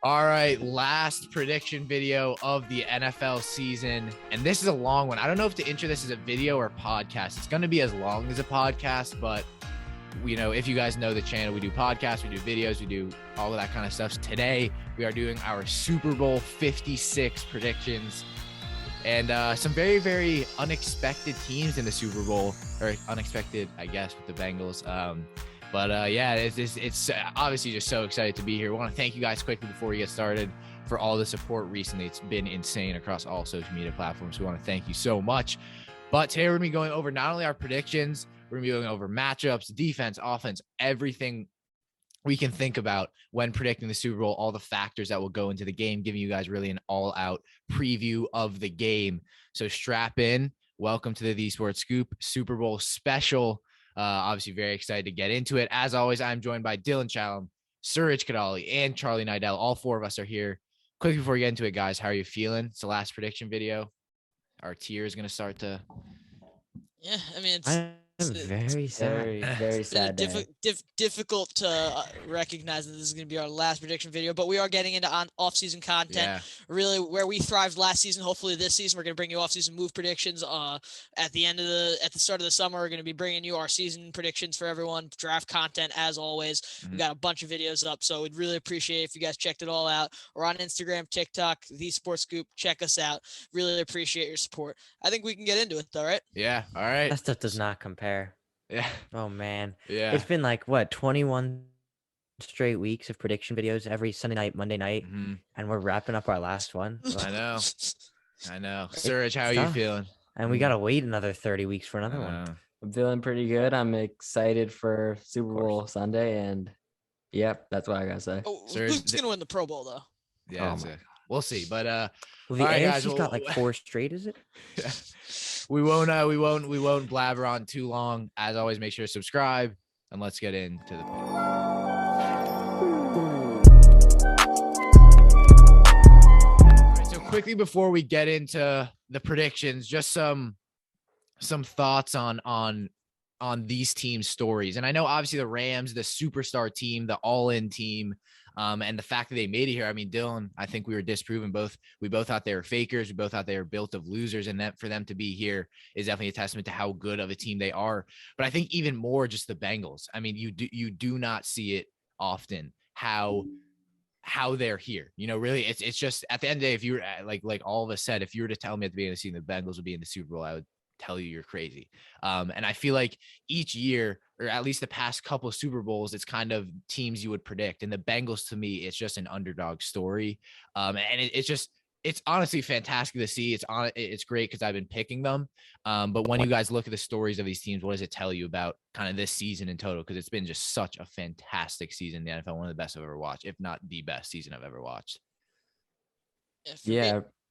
All right, last prediction video of the NFL season. And this is a long one. I don't know if to intro this as a video or podcast. It's going to be as long as a podcast, but if you guys know the channel, we do podcasts, we do videos, we do all of that kind of stuff. Today, we are doing our Super Bowl 56 predictions and some very, very unexpected teams in the Super Bowl, or unexpected, I guess, with the Bengals. It's obviously just so excited to be here. We want to thank you guys quickly before we get started for all the support recently. It's been insane across all social media platforms. We want to thank you so much. But today we're going to be going over not only our predictions, we're going to be going over matchups, defense, offense, everything we can think about when predicting the Super Bowl, all the factors that will go into the game, giving you guys really an all-out preview of the game. So strap in. Welcome to the TheeSportsScoop Super Bowl special. Obviously very excited to get into it. As always, I'm joined by Dylan Challam, Suraj Kadali, and Charlie Nidell. All four of us are here. Quickly before we get into it, guys, how are you feeling? It's the last prediction video. Our tier is going to start to... Yeah, I mean, I'm very sad. Very sad. Difficult to recognize that this is going to be our last prediction video, but we are getting into off-season content. Yeah. Really, where we thrived last season. Hopefully, this season we're going to bring you off-season move predictions. At the start of the summer, we're going to be bringing you our season predictions for everyone. Draft content as always. We got a bunch of videos up, so we'd really appreciate if you guys checked it all out. We're on Instagram, TikTok, TheeSportsScoop. Check us out. Really appreciate your support. I think we can get into it, though, right? Yeah. All right. That stuff does not compare. Yeah. Oh man. Yeah. It's been like 21 straight weeks of prediction videos every Sunday night, Monday night, and we're wrapping up our last one. I know. Suraj, how are you feeling? And we gotta wait another 30 weeks for another one. I'm feeling pretty good. I'm excited for Super Bowl Sunday, and yep, that's what I gotta say. Oh, who's gonna win the Pro Bowl though? Yeah, we'll see. But well, the AFC's got like 4 straight, is it? Yeah. We won't blabber on too long. As always, make sure to subscribe and let's get into the pick. All right, so quickly before we get into the predictions, just some thoughts on these teams' stories. And I know obviously the Rams, the superstar team, the all-in team, and the fact that they made it here. I mean, Dylan, I think we were disproven both. We both thought they were fakers. We both thought they were built of losers. And that for them to be here is definitely a testament to how good of a team they are. But I think even more just the Bengals. I mean, you do not see it often how they're here. Really, it's just at the end of the day, if you were like all of us said, if you were to tell me at the beginning of the season the Bengals would be in the Super Bowl, I would tell you you're crazy. And I feel like each year, or at least the past couple of Super Bowls, it's kind of teams you would predict. And the Bengals, to me, it's just an underdog story. And it's honestly fantastic to see. It's great because I've been picking them. But when you guys look at the stories of these teams, what does it tell you about kind of this season in total? Because it's been just such a fantastic season in the NFL, one of the best I've ever watched, if not the best season I've ever watched.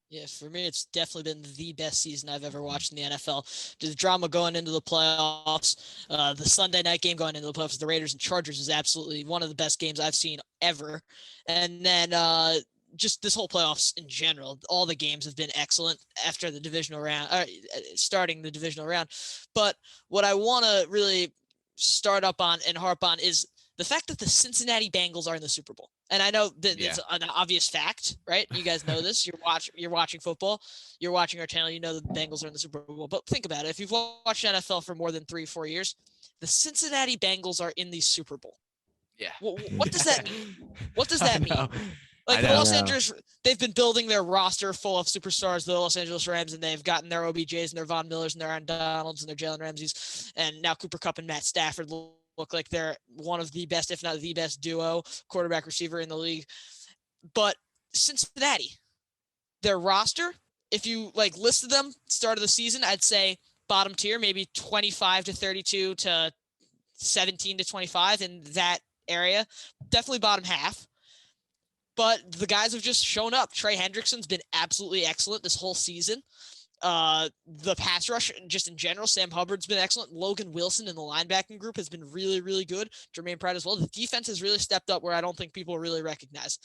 Yeah, for me, it's definitely been the best season I've ever watched in the NFL. The drama going into the playoffs, the Sunday night game going into the playoffs, the Raiders and Chargers is absolutely one of the best games I've seen ever. And then just this whole playoffs in general, all the games have been excellent after the divisional round, starting the divisional round. But what I want to really start up on and harp on is the fact that the Cincinnati Bengals are in the Super Bowl. And I know that it's an obvious fact, right? You guys know this. You're watching football. You're watching our channel. You know that the Bengals are in the Super Bowl. But think about it. If you've watched NFL for more than 3-4 years, the Cincinnati Bengals are in the Super Bowl. Yeah. What does that mean? What does that mean? Like the Los Angeles, they've been building their roster full of superstars, the Los Angeles Rams, and they've gotten their OBJs and their Von Millers and their Aaron Donalds and their Jalen Ramseys, and now Cooper Kupp and Matt Stafford look like they're one of the best, if not the best duo quarterback receiver in the league. But Cincinnati, their roster, if you listed them start of the season, I'd say bottom tier, maybe 25 to 32 to 17 to 25 in that area. Definitely bottom half. But the guys have just shown up. Trey Hendrickson's been absolutely excellent this whole season. The pass rush, just in general, Sam Hubbard's been excellent. Logan Wilson in the linebacking group has been really, really good. Jermaine Pratt as well. The defense has really stepped up where I don't think people really recognize.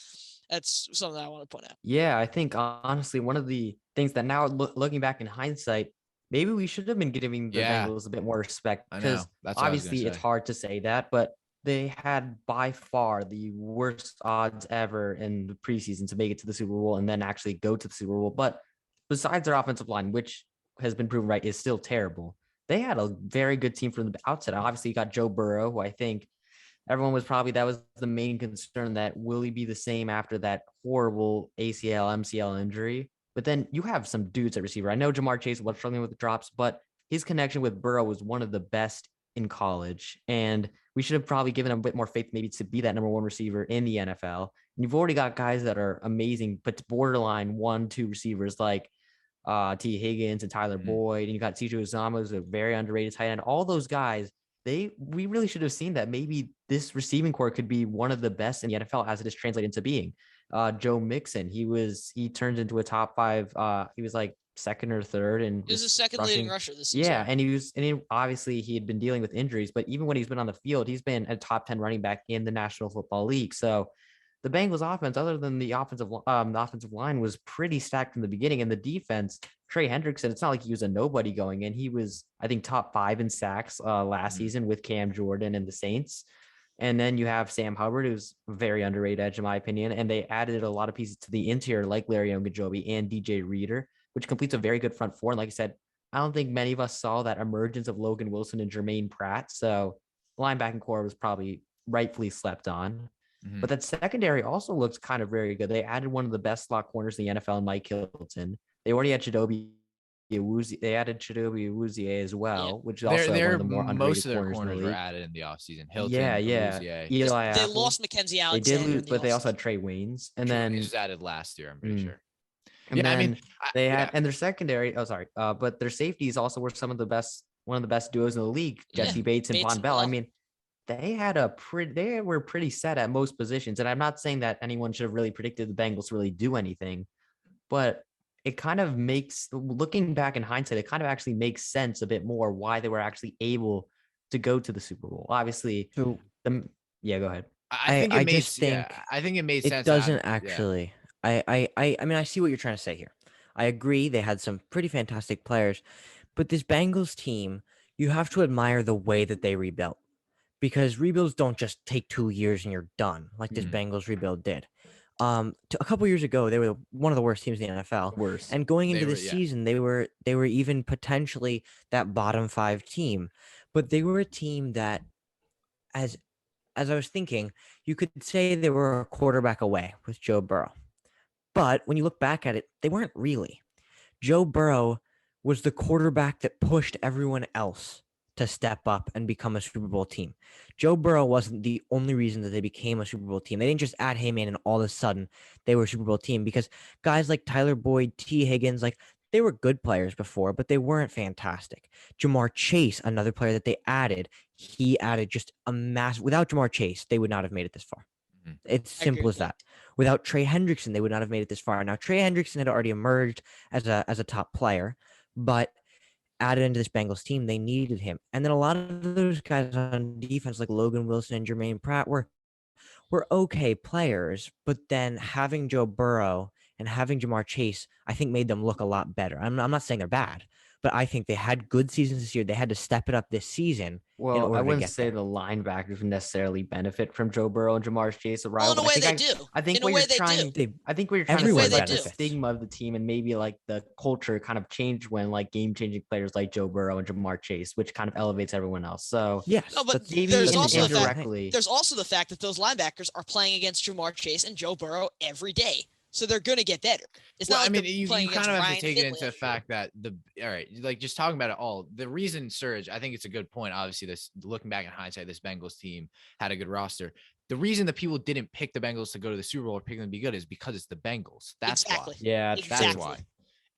That's something that I want to point out. Yeah, I think honestly, one of the things that now looking back in hindsight, maybe we should have been giving the Bengals a bit more respect, because obviously it's hard to say that, but they had by far the worst odds ever in the preseason to make it to the Super Bowl and then actually go to the Super Bowl. But besides their offensive line, which has been proven right, is still terrible, they had a very good team from the outset. Obviously, you got Joe Burrow, who I think everyone was probably, that was the main concern, that will he be the same after that horrible ACL, MCL injury? But then you have some dudes at receiver. I know Jamar Chase was struggling with the drops, but his connection with Burrow was one of the best in college. And we should have probably given him a bit more faith maybe to be that number one receiver in the NFL. And you've already got guys that are amazing, but borderline 1-2 receivers like T. Higgins and Tyler Boyd. And you got CJ Uzomah, who's a very underrated tight end. All those guys, we really should have seen that maybe this receiving core could be one of the best in the NFL as it is translated into being. Joe Mixon, he turned into a top 5. He was like second or third, and he was the second leading rusher this season. Yeah, and obviously he had been dealing with injuries, but even when he's been on the field, he's been a top 10 running back in the National Football League. So the Bengals offense, other than the offensive line, was pretty stacked from the beginning, and the defense, Trey Hendrickson, it's not like he was a nobody going in. He was, I think, top 5 in sacks last season with Cam Jordan and the Saints. And then you have Sam Hubbard, who's very underrated edge, in my opinion. And they added a lot of pieces to the interior, like Larry Ogunjobi and DJ Reader, which completes a very good front four. And like I said, I don't think many of us saw that emergence of Logan Wilson and Jermaine Pratt. So the linebacking core was probably rightfully slept on. But that secondary also looks kind of very good. They added one of the best slot corners in the NFL, Mike Hilton. They already had Chidobe Awuzie. They added Chidobe Awuzie as well, which is also one of the more underrated most of their corners were added in the offseason. Hilton, yeah. Awuzie. Eli They Apple. lost Mackenzie They Alexander. did lose, but they also had Trey Waynes. And then he was added last year, I'm pretty sure. And yeah, then I mean, they had, and their secondary, but their safeties also were one of the best duos in the league, Jesse Bates and Von Bell. I mean, they were pretty set at most positions. And I'm not saying that anyone should have really predicted the Bengals to really do anything, but it kind of makes, looking back in hindsight, it kind of actually makes sense a bit more why they were actually able to go to the Super Bowl. Obviously, go ahead. I think it made sense. It doesn't actually. I mean, I see what you're trying to say here. I agree. They had some pretty fantastic players, but this Bengals team, you have to admire the way that they rebuilt, because rebuilds don't just take 2 years and you're done like this Bengals rebuild did. A couple years ago, they were one of the worst teams in the NFL. Worst. And going into the season, they were even potentially that bottom 5 team, but they were a team that, as I was thinking, you could say they were a quarterback away with Joe Burrow. But when you look back at it, they weren't really. Joe Burrow was the quarterback that pushed everyone else to step up and become a Super Bowl team. Joe Burrow wasn't the only reason that they became a Super Bowl team. They didn't just add him in and all of a sudden they were a Super Bowl team, because guys like Tyler Boyd, T. Higgins, like, they were good players before, but they weren't fantastic. Jamar Chase, another player that they added, he added just a massive. Without Jamar Chase, they would not have made it this far. It's simple as that. Without Trey Hendrickson, they would not have made it this far. Now, Trey Hendrickson had already emerged as a top player, but added into this Bengals team, they needed him. And then a lot of those guys on defense, like Logan Wilson and Jermaine Pratt, were okay players, but then having Joe Burrow and having Jamar Chase, I think, made them look a lot better. I'm not saying they're bad, but I think they had good seasons this year. They had to step it up this season. Well, I wouldn't say the linebackers would necessarily benefit from Joe Burrow and Jamar Chase. Well, in a way they do. I think what you're trying to say, like, the stigma of the team and maybe like the culture kind of changed when like game-changing players like Joe Burrow and Jamar Chase, which kind of elevates everyone else. So yes, no, but there's also the fact that those linebackers are playing against Jamar Chase and Joe Burrow every day. So they're going to get better. It's not like you kind of have to take it into the fact that just talking about it all, the reason Serge, I think it's a good point. Obviously, this, looking back in hindsight, this Bengals team had a good roster. The reason that people didn't pick the Bengals to go to the Super Bowl or pick them to be good is because it's the Bengals. That's why. Yeah, that's why.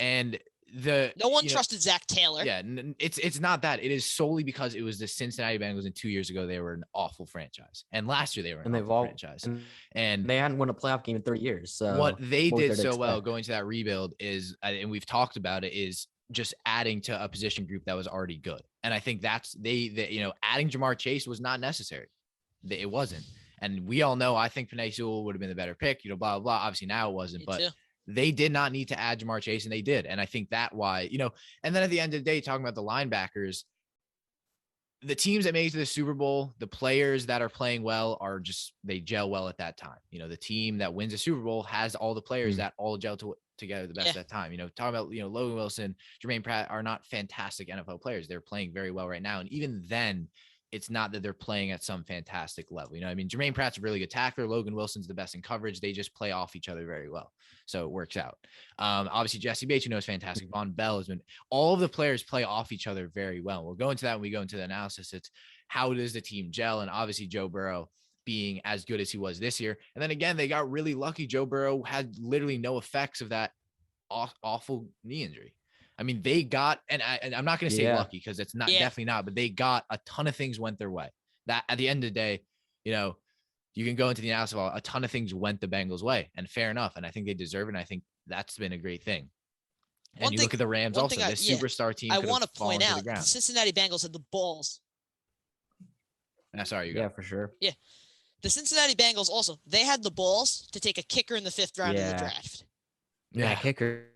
And no one trusted Zach Taylor. Yeah, it's not that. It is solely because it was the Cincinnati Bengals, and 2 years ago they were an awful franchise, and last year they were an awful franchise, and they hadn't won a playoff game in 30 years. So what they did so well going to that rebuild is, and we've talked about it, is just adding to a position group that was already good. And I think that's adding Jamar Chase was not necessary. It wasn't, and we all know. I think Penei Sewell would have been the better pick. Blah blah blah. Obviously now it wasn't, but. They did not need to add Jamar Chase, and they did. And I think that why, and then at the end of the day, talking about the linebackers, the teams that make it to the Super Bowl, the players that are playing well are just, they gel well at that time. The team that wins a Super Bowl has all the players that all gel together the best at that time. Talking about, Logan Wilson, Jermaine Pratt are not fantastic NFL players. They're playing very well right now. And even then, it's not that they're playing at some fantastic level. Jermaine Pratt's a really good tackler. Logan Wilson's the best in coverage. They just play off each other very well. So it works out. Obviously, Jesse Bates, is fantastic. Von Bell has been, all of the players play off each other very well. We'll go into that when we go into the analysis. It's how does the team gel? And obviously, Joe Burrow being as good as he was this year. And then again, they got really lucky. Joe Burrow had literally no effects of that awful knee injury. They got, and I'm not going to say lucky because it's not definitely not, but they got a ton of things went their way. That at the end of the day, you can go into the analysis of a ton of things went the Bengals' way, and fair enough. And I think they deserve it. And I think that's been a great thing. And you look at the Rams also, this superstar team. I want to point out the Cincinnati Bengals had the balls. Sorry, you go. Yeah, for sure. Yeah. The Cincinnati Bengals also, they had the balls to take a kicker in the 5th round of the draft. Yeah, kicker.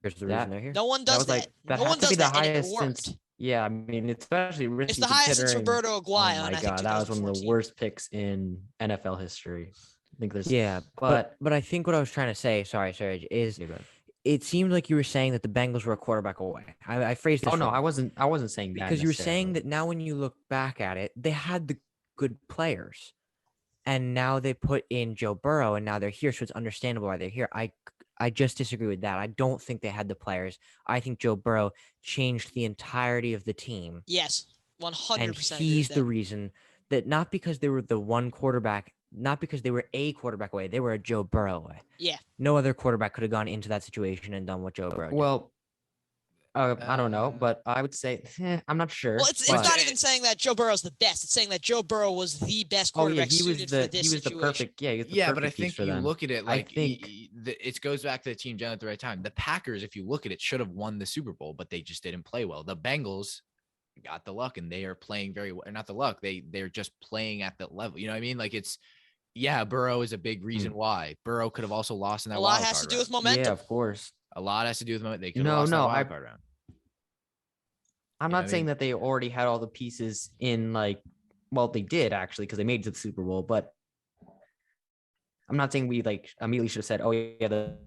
The reason they're here. No one does that. That no one does the that. highest since. Yeah, it's especially risky. It's the highest since Roberto Aguayo. Oh my God, that was one of the worst picks in NFL history. I think there's. Yeah, but I think what I was trying to say, sorry, Serge, is it seemed like you were saying that the Bengals were a quarterback away. I phrased this. Oh no, wrong. I wasn't saying that because you were saying that now when you look back at it, they had the good players, and now they put in Joe Burrow, and now they're here, so it's understandable why they're here. I just disagree with that. I don't think they had the players. I think Joe Burrow changed the entirety of the team. Yes, 100%. And he's the reason that not because they were the one quarterback, not because they were a quarterback away, they were a Joe Burrow away. Yeah. No other quarterback could have gone into that situation and done what Joe Burrow did. Well, I don't know, but I would say I'm not sure. Well, it's not even saying that Joe Burrow's the best. It's saying that Joe Burrow was the best quarterback suited for this situation. Perfect. But I think you look at it like it goes back to the team gel at the right time. The Packers, if you look at it, should have won the Super Bowl, but they just didn't play well. The Bengals got the luck, and they are playing very well. Or not the luck, they're just playing at that level. You know what I mean? Like Burrow is a big reason why. Burrow could have also lost in that wild card round. A lot has to do with momentum. Yeah, of course. A lot has to do with momentum. They could have lost that wild card round. I'm not saying that they already had all the pieces in they did actually because they made it to the Super Bowl, but I'm not saying we immediately should have said, oh yeah, the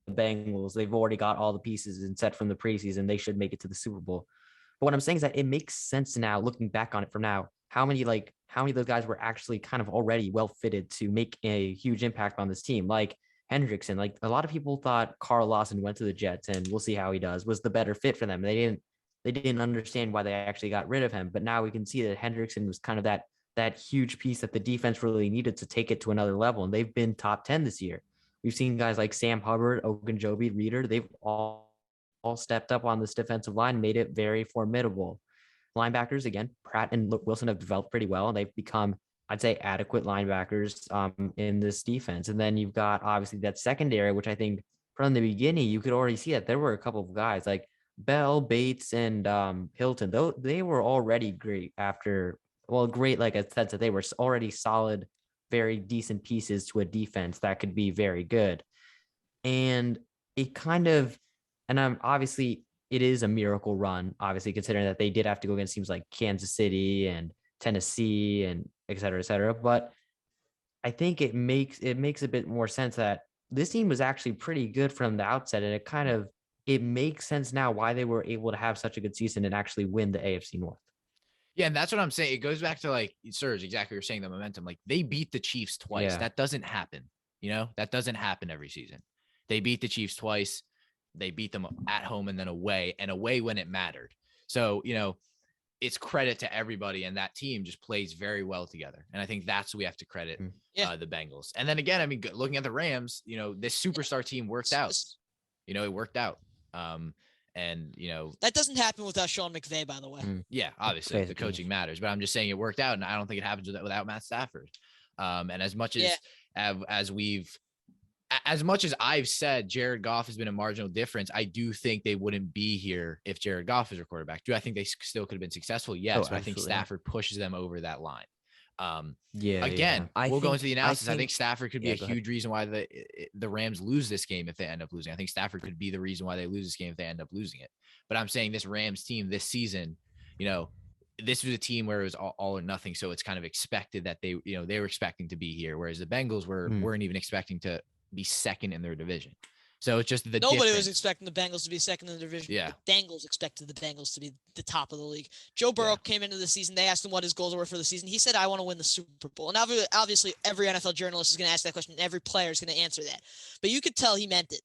Bengals, they've already got all the pieces and set from the preseason, they should make it to the Super Bowl. But what I'm saying is that it makes sense now, looking back on it from now, how many of those guys were actually kind of already well fitted to make a huge impact on this team, like Hendrickson. A lot of people thought Carl Lawson went to the Jets and we'll see how he does, was the better fit for them. They didn't understand why they actually got rid of him. But now we can see that Hendrickson was kind of that huge piece that the defense really needed to take it to another level. And they've been top 10 this year. We've seen guys like Sam Hubbard, Ogunjobi, Reeder. They've all stepped up on this defensive line, made it very formidable. Linebackers, again, Pratt and Wilson have developed pretty well. And they've become, I'd say, adequate linebackers in this defense. And then you've got, obviously, that secondary, which I think from the beginning, you could already see that there were a couple of guys like Bell, Bates, and Hilton, though they were already great great, like I said, that they were already solid, very decent pieces to a defense that could be very good. And it kind of, obviously it is a miracle run, obviously, considering that they did have to go against teams like Kansas City and Tennessee and et cetera. But I think it makes a bit more sense that this team was actually pretty good from the outset, and it makes sense now why they were able to have such a good season and actually win the AFC North. Yeah, and that's what I'm saying. It goes back to Serge, exactly. You're saying the momentum. They beat the Chiefs twice. Yeah. That doesn't happen. That doesn't happen every season. They beat the Chiefs twice. They beat them at home and then away when it mattered. So, it's credit to everybody, and that team just plays very well together. And I think that's what we have to credit the Bengals. And then again, looking at the Rams, this superstar team worked out. It worked out. That doesn't happen without Sean McVay, by the way. Yeah, obviously the coaching matters, but I'm just saying it worked out, and I don't think it happens without Matt Stafford. And as much as I've said, Jared Goff has been a marginal difference, I do think they wouldn't be here if Jared Goff is a quarterback. Do I think they still could have been successful? Yes, but I think Stafford pushes them over that line. We'll go into the analysis. I think Stafford could be a huge reason why the Rams lose this game if they end up losing. I think Stafford could be the reason why they lose this game if they end up losing it. But I'm saying this Rams team this season, this was a team where it was all or nothing. So it's kind of expected that they were expecting to be here, whereas the Bengals weren't even expecting to be second in their division. So it's just nobody was expecting the Bengals to be second in the division. Yeah. The Bengals expected the Bengals to be the top of the league. Joe Burrow came into the season. They asked him what his goals were for the season. He said, I want to win the Super Bowl. And obviously every NFL journalist is going to ask that question. And every player is going to answer that. But you could tell he meant it.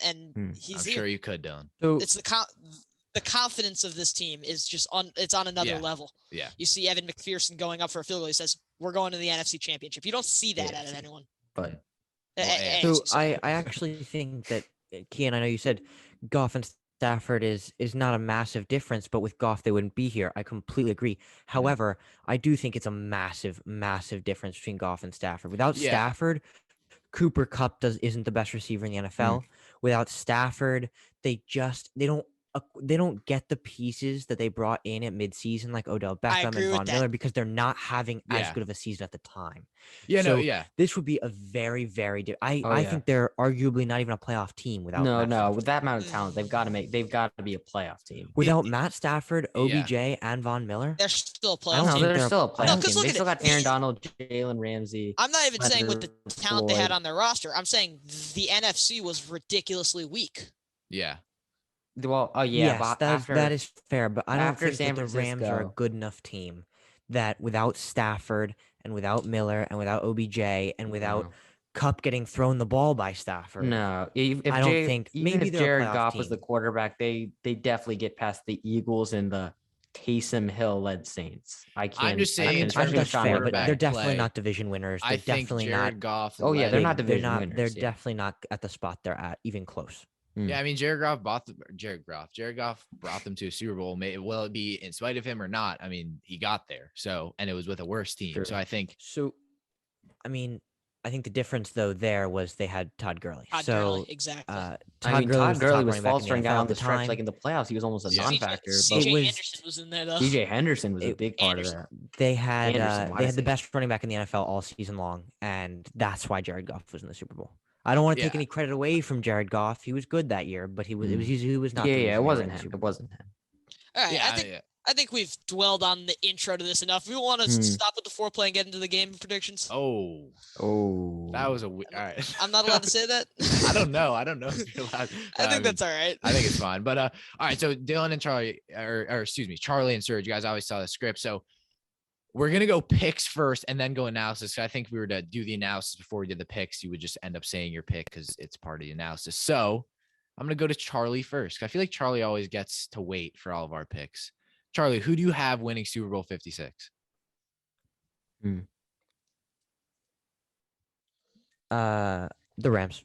And I'm sure you could, Dylan. So it's the confidence of this team is just on another level. Yeah. You see Evan McPherson going up for a field goal. He says, we're going to the NFC Championship. You don't see that out of anyone. But so I actually think that, Kian, I know you said Goff and Stafford is not a massive difference, but with Goff, they wouldn't be here. I completely agree. However, I do think it's a massive, massive difference between Goff and Stafford. Without Stafford, Cooper Kupp isn't the best receiver in the NFL. Without Stafford, they don't get the pieces that they brought in at midseason, like Odell Beckham and Von Miller, because they're not having as good of a season at the time. This would be a very, very I think they're arguably not even a playoff team without no. With that amount of talent, they've got to be a playoff team. Without Matt Stafford, OBJ, and Von Miller, they're still a playoff team. They're still a playoff team. They still got Aaron Donald, Jalen Ramsey. I'm not even saying with the talent they had on their roster. I'm saying the NFC was ridiculously weak. Yeah. Well, yes, that is fair, but I don't think that the Rams are a good enough team that without Stafford and without Miller and without OBJ and without Kupp getting thrown the ball by Stafford. No, I don't think maybe if Jared Goff was the quarterback, they definitely get past the Eagles and the Taysom Hill led Saints. I'm just saying, that's fair, but they're definitely not division winners. They're definitely not Goff. They're not division winners. They're definitely not at the spot they're at, even close. Yeah, I mean, Jared Goff brought them to a Super Bowl. Will it be in spite of him or not? I mean, he got there. So, and it was with a worse team. Sure. So I think. So, I mean, I think the difference though there was they had Todd Gurley. Gurley, exactly. Todd Gurley was faltering down the stretch, time. like in the playoffs. He was almost a non-factor. CJ Henderson was in there though. CJ Henderson was a big part of that. They had the best running back in the NFL all season long, and that's why Jared Goff was in the Super Bowl. I don't want to take any credit away from Jared Goff. He was good that year, but he was not. It wasn't him. It wasn't him. All right, I think we've dwelled on the intro to this enough. We want to stop with the foreplay and get into the game predictions. Oh, that was all right. I'm not allowed to say that. I don't know if you're allowed. I think that's all right. I think it's fine. But all right. So Dylan and Charlie, Charlie and Serge, you guys always saw the script. So we're going to go picks first and then go analysis. I think if we were to do the analysis before we did the picks, you would just end up saying your pick because it's part of the analysis. So I'm going to go to Charlie first. I feel like Charlie always gets to wait for all of our picks. Charlie, who do you have winning Super Bowl 56? The Rams.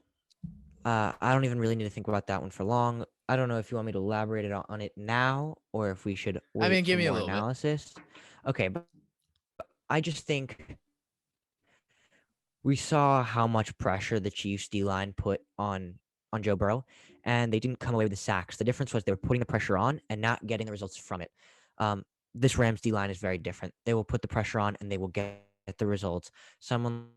I don't even really need to think about that one for long. I don't know if you want me to elaborate on it now or if we should wait give me a more little analysis. Okay, but I just think we saw how much pressure the Chiefs D-line put on Joe Burrow, and they didn't come away with the sacks. The difference was they were putting the pressure on and not getting the results from it. This Rams D-line is very different. They will put the pressure on and they will get the results. Someone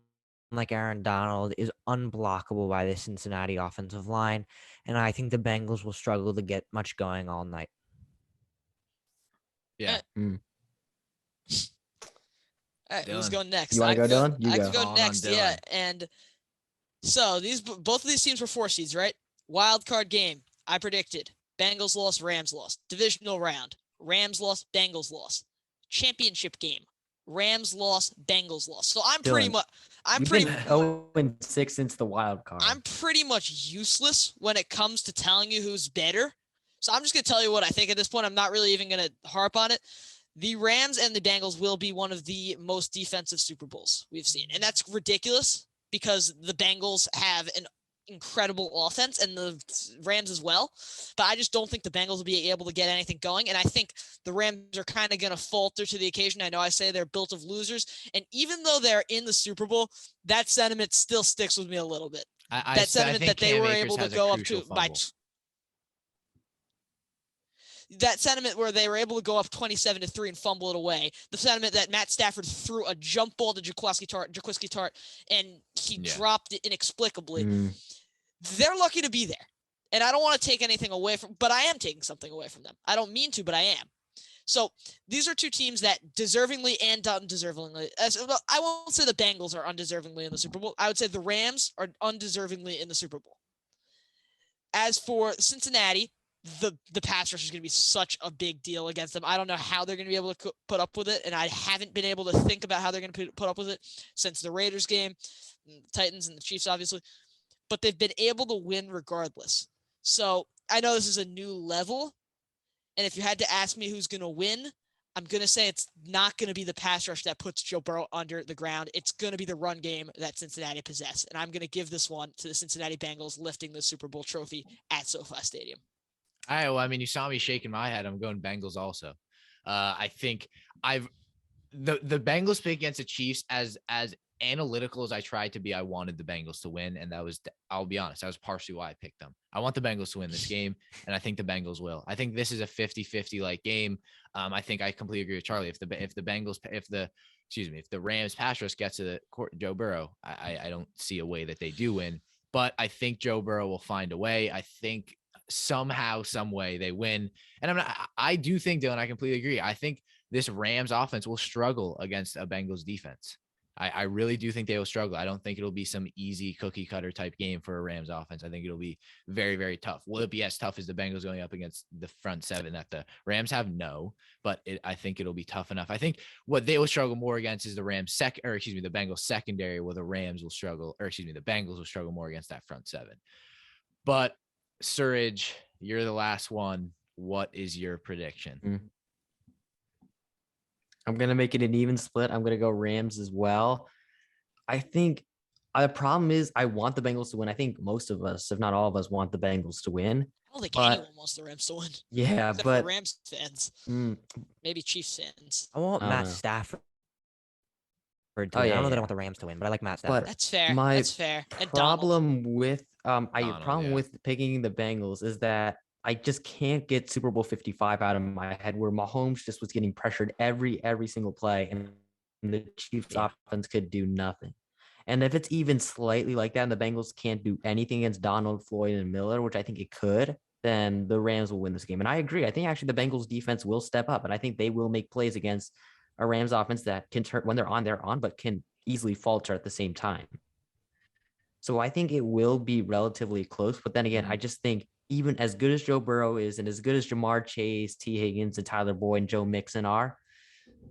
like Aaron Donald is unblockable by the Cincinnati offensive line, and I think the Bengals will struggle to get much going all night. Yeah. All right, who's going next? You want to go, Dylan? I can go next, yeah. And so both of these teams were 4 seeds, right? Wild card game. I predicted Bengals lost, Rams lost. Divisional round. Rams lost, Bengals lost. Championship game. Rams lost, Bengals lost. So I'm pretty much 0-6 since the wild card. I'm pretty much useless when it comes to telling you who's better. So I'm just gonna tell you what I think at this point. I'm not really even gonna harp on it. The Rams and the Bengals will be one of the most defensive Super Bowls we've seen. And that's ridiculous because the Bengals have an incredible offense and the Rams as well. But I just don't think the Bengals will be able to get anything going. And I think the Rams are kind of going to falter to the occasion. I know I say they're built of losers. And even though they're in the Super Bowl, that sentiment still sticks with me a little bit. That sentiment that they were able to go up to by that sentiment where they were able to go up 27-3 and fumble it away. The sentiment that Matt Stafford threw a jump ball to Jaquiski Tart and he dropped it inexplicably. They're lucky to be there. And I don't want to take anything away from, but I am taking something away from them. I don't mean to, but I am. So these are two teams that deservingly and undeservingly, I won't say the Bengals are undeservingly in the Super Bowl. I would say the Rams are undeservingly in the Super Bowl. As for Cincinnati, the pass rush is going to be such a big deal against them. I don't know how they're going to be able to put up with it, and I haven't been able to think about how they're going to put up with it since the Raiders game, the Titans and the Chiefs, obviously. But they've been able to win regardless. So I know this is a new level, and if you had to ask me who's going to win, I'm going to say it's not going to be the pass rush that puts Joe Burrow under the ground. It's going to be the run game that Cincinnati possess. And I'm going to give this one to the Cincinnati Bengals lifting the Super Bowl trophy at SoFi Stadium. I mean, you saw me shaking my head. I'm going Bengals also. I think the Bengals pick against the Chiefs as analytical as I tried to be. I wanted the Bengals to win, and I'll be honest, that was partially why I picked them. I want the Bengals to win this game, and I think the Bengals will. I think this is a 50-50 like game. I think I completely agree with Charlie. If the Rams pass rush gets to the court, Joe Burrow, I don't see a way that they do win, but I think Joe Burrow will find a way. I think somehow, some way they win. And I do think, Dylan, I completely agree. I think this Rams offense will struggle against a Bengals defense. I really do think they will struggle. I don't think it'll be some easy cookie cutter type game for a Rams offense. I think it'll be very, very tough. Will it be as tough as the Bengals going up against the front seven that the Rams have? No, but I think it'll be tough enough. I think what they will struggle more against is the Bengals secondary, where the Bengals will struggle more against that front seven. But Surridge, you're the last one. What is your prediction? I'm going to make it an even split. I'm going to go Rams as well. I think the problem is I want the Bengals to win. I think most of us, if not all of us, want the Bengals to win. I don't think anyone wants the Rams to win. Yeah, except but for Rams fans. Maybe Chiefs fans. I want Matt Stafford to win. I don't know that I want the Rams to win, but I like Matt Stafford. That's fair. That's fair. Problem with with picking the Bengals is that I just can't get Super Bowl 55 out of my head, where Mahomes just was getting pressured every single play, and the Chiefs offense could do nothing. And if it's even slightly like that, and the Bengals can't do anything against Donald, Floyd, and Miller, which I think it could, then the Rams will win this game. And I agree. I think actually the Bengals defense will step up, and I think they will make plays against a Rams offense that can turn when they're on, but can easily falter at the same time. So I think it will be relatively close. But then again, I just think even as good as Joe Burrow is, and as good as Jamar Chase, T. Higgins, and Tyler Boyd and Joe Mixon are,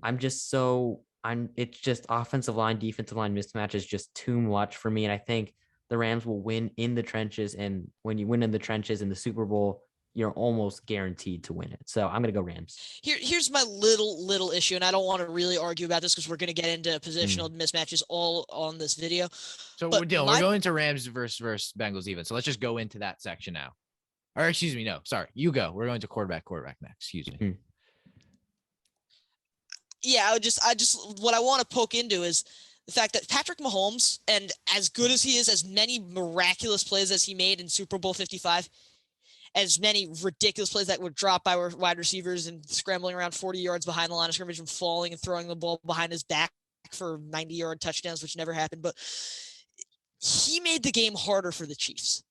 it's just offensive line, defensive line mismatch is just too much for me. And I think the Rams will win in the trenches. And when you win in the trenches in the Super Bowl, you're almost guaranteed to win it. So I'm going to go Rams. Here's my little issue, and I don't want to really argue about this because we're going to get into positional mismatches all on this video. So we're going to Rams versus Bengals even. So let's just go into that section now. Or excuse me, no, sorry. You go. We're going to quarterback next. Excuse me. Yeah, I just what I want to poke into is the fact that Patrick Mahomes, and as good as he is, as many miraculous plays as he made in Super Bowl 55, as many ridiculous plays that were dropped by wide receivers and scrambling around 40 yards behind the line of scrimmage and falling and throwing the ball behind his back for 90-yard touchdowns, which never happened. But he made the game harder for the Chiefs.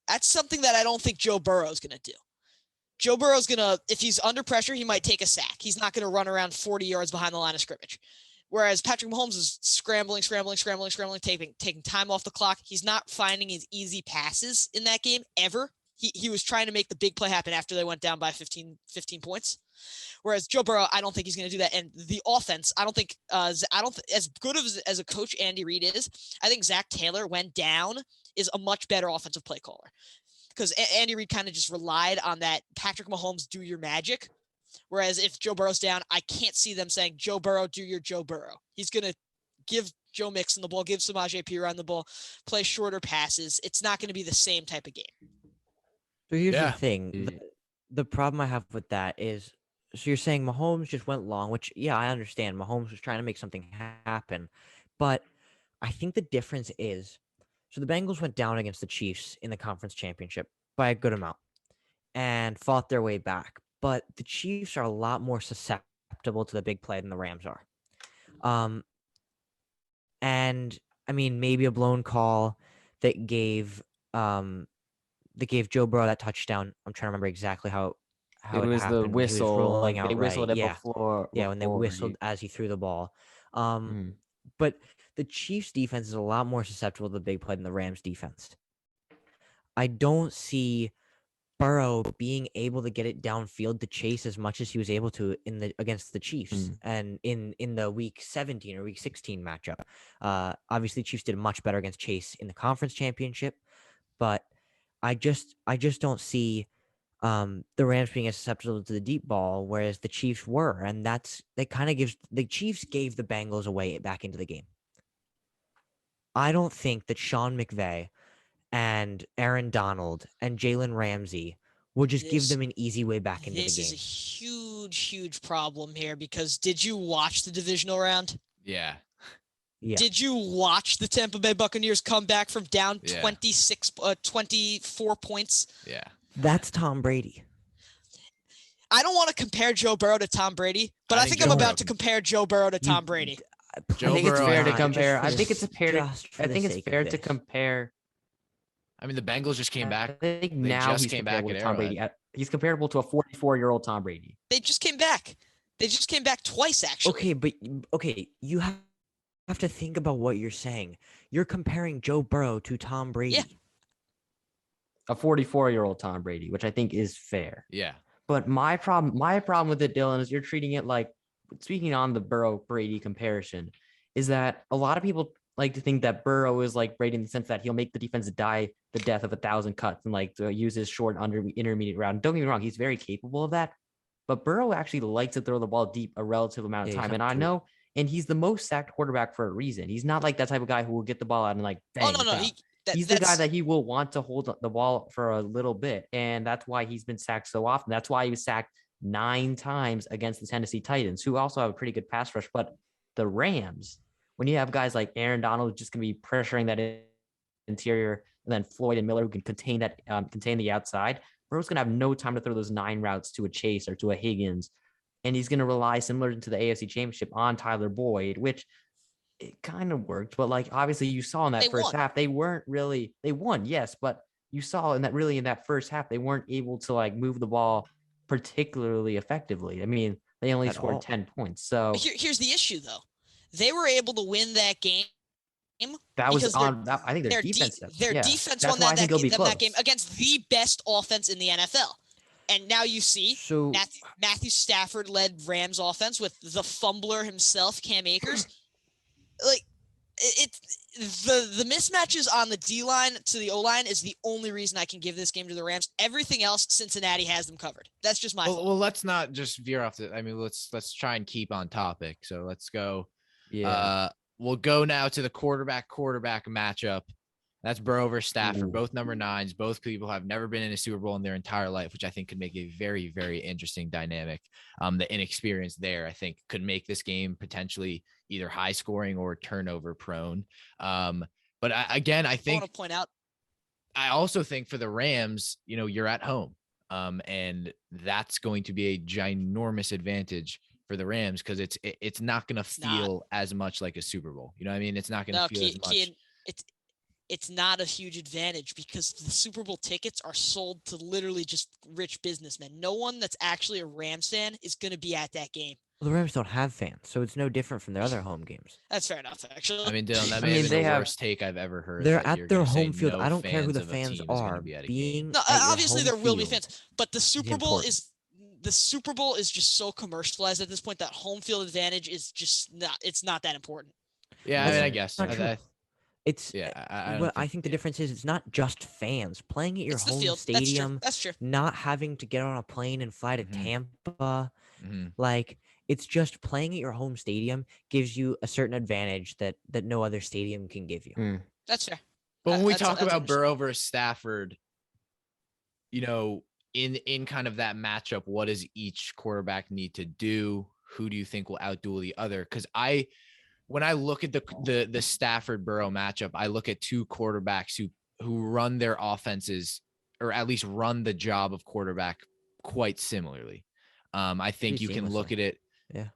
That's something that I don't think Joe Burrow is going to do. Joe Burrow's going to, if he's under pressure, he might take a sack. He's not going to run around 40 yards behind the line of scrimmage. Whereas Patrick Mahomes is scrambling, taking time off the clock. He's not finding his easy passes in that game ever. He was trying to make the big play happen after they went down by 15 points. Whereas Joe Burrow, I don't think he's going to do that. And the offense, as good as a coach Andy Reid is, I think Zach Taylor, when down, is a much better offensive play caller. Because Andy Reid kind of just relied on that Patrick Mahomes, do your magic. Whereas if Joe Burrow's down, I can't see them saying, Joe Burrow, do your Joe Burrow. He's going to give Joe Mixon the ball, give Samaje Perine the ball, play shorter passes. It's not going to be the same type of game. So here's the thing. The problem I have with that is, so you're saying Mahomes just went long, which, yeah, I understand. Mahomes was trying to make something happen. But I think the difference is, so the Bengals went down against the Chiefs in the conference championship by a good amount and fought their way back. But the Chiefs are a lot more susceptible to the big play than the Rams are. And I mean, maybe a blown call that gave Joe Burrow that touchdown. I'm trying to remember exactly how how It it was the happened when he was whistle. rolling Like they out whistled right. it Yeah, before. yeah, when they before whistled you- as he threw the ball. Um, Mm. but the Chiefs' defense is a lot more susceptible to the big play than the Rams' defense. I don't see Burrow being able to get it downfield to Chase as much as he was able to against the Chiefs and in the week 17 or week 16 matchup. Obviously Chiefs did much better against Chase in the conference championship, but I just don't see the Rams being as susceptible to the deep ball, whereas the Chiefs were, and that kind of gives the Chiefs gave the Bengals away back into the game. I don't think that Sean McVay and Aaron Donald and Jalen Ramsey will just give them an easy way back into the This game. is a huge problem here because did you watch the divisional round? Yeah. Yeah. Did you watch the Tampa Bay Buccaneers come back from down Yeah. 24 points? Yeah. That's Tom Brady. I don't want to compare Joe Burrow to Tom Brady, but I think Joe I'm Burrow about to compare Joe Burrow to Tom Brady. Joe I think it's Burrow, fair I to think, compare. just I for think the it's s- fair. just for I the think it's sake of fair to this. compare. I mean, the Bengals just came back. I think They now just he's came back comparable at to Tom Brady. Arrowhead. He's comparable to a 44-year-old Tom Brady. They just came back. They just came back twice, actually. Okay, you have to think about what you're saying. You're comparing Joe Burrow to Tom Brady. Yeah. A 44-year-old Tom Brady, which I think is fair. Yeah. But my problem with it, Dylan, is you're treating it like, speaking on the Burrow Brady comparison, is that a lot of people like to think that Burrow is like Brady in the sense that he'll make the defense die the death of 1,000 cuts and like to use his short intermediate route. Don't get me wrong, he's very capable of that. But Burrow actually likes to throw the ball deep a relative amount of Yeah, he's time. And not I too- know, and he's the most sacked quarterback for a reason. He's not like that type of guy who will get the ball out and like bang. Oh, no. it's out. He's the guy that he will want to hold the ball for a little bit. And that's why he's been sacked so often. That's why he was sacked 9 times against the Tennessee Titans, who also have a pretty good pass rush. But the Rams, when you have guys like Aaron Donald who's just going to be pressuring that interior, and then Floyd and Miller who can contain the outside, Burrow's going to have no time to throw those 9 routes to a Chase or to a Higgins. And he's going to rely, similar to the AFC Championship, on Tyler Boyd, which it kind of worked. But like, obviously you saw in that first half, they won, yes. But you saw in that first half, they weren't able to like move the ball particularly effectively. I mean, they only scored 10 points. So here's the issue, though. They were able to win that game. That was on. I think their defense. Their defense won that game against the best offense in the NFL. And now you see Matthew Stafford led Rams offense with the fumbler himself, Cam Akers. Like the mismatches on the D line to the O line is the only reason I can give this game to the Rams. Everything else, Cincinnati has them covered. That's just my fault. Well, let's not just veer off I mean, let's try and keep on topic. So let's go. Yeah. We'll go now to the quarterback matchup. That's Burrow versus Stafford, both number 9s. Both people have never been in a Super Bowl in their entire life, which I think could make a very, very interesting dynamic. The inexperience there, I think, could make this game potentially either high scoring or turnover prone. But I think want to point out, I also think for the Rams, you're at home. And that's going to be a ginormous advantage for the Rams because it's not going to feel as much like a Super Bowl. You know what I mean? It's not going to feel as much. It's not a huge advantage because the Super Bowl tickets are sold to literally just rich businessmen. No one that's actually a Rams fan is going to be at that game. Well, the Rams don't have fans, so it's no different from their other home games. That's fair enough, actually. I mean, Dylan, that may have been the worst take I've ever heard. They're at their home field. I don't care who the fans are. Obviously there will be fans, but the Super Bowl is just so commercialized at this point that home field advantage is just not that important. Yeah, I mean, I guess. I think the difference is it's not just fans playing at your home stadium. That's true. Not having to get on a plane and fly to Tampa. Like, it's just playing at your home stadium gives you a certain advantage that no other stadium can give you. That's fair. But when we talk about Burrow versus Stafford, in kind of that matchup, what does each quarterback need to do? Who do you think will outduel the other? Because when I look at the Stafford Burrow matchup, I look at 2 quarterbacks who run their offenses, or at least run the job of quarterback, quite similarly. I think you can look at it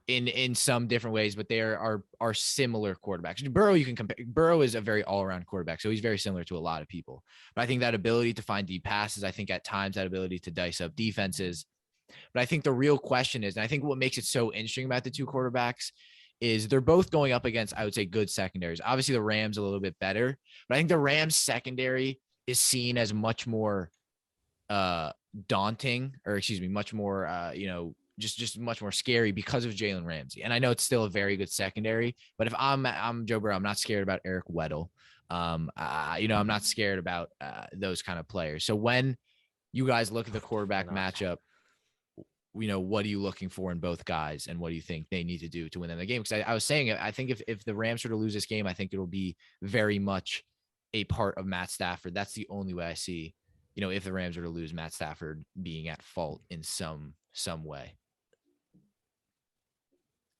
in some different ways, but they are similar quarterbacks. Burrow, you can compare. Burrow is a very all-around quarterback, so he's very similar to a lot of people. But I think that ability to find deep passes, I think at times that ability to dice up defenses, But I think the real question is, and I think what makes it so interesting about the two quarterbacks is they're both going up against, I would say, good secondaries. Obviously, the Rams a little bit better, but I think the Rams secondary is seen as much more daunting, or excuse me, much more just much more scary because of Jalen Ramsey. And I know it's still a very good secondary, but if I'm Joe Burrow, I'm not scared about Eric Weddle. I'm not scared about those kind of players. So when you guys look at the quarterback matchup, what are you looking for in both guys, and what do you think they need to do to win them the game? Because I was saying, I think if the Rams were to lose this game, I think it'll be very much a part of Matt Stafford. That's the only way I see, if the Rams were to lose, Matt Stafford being at fault in some way.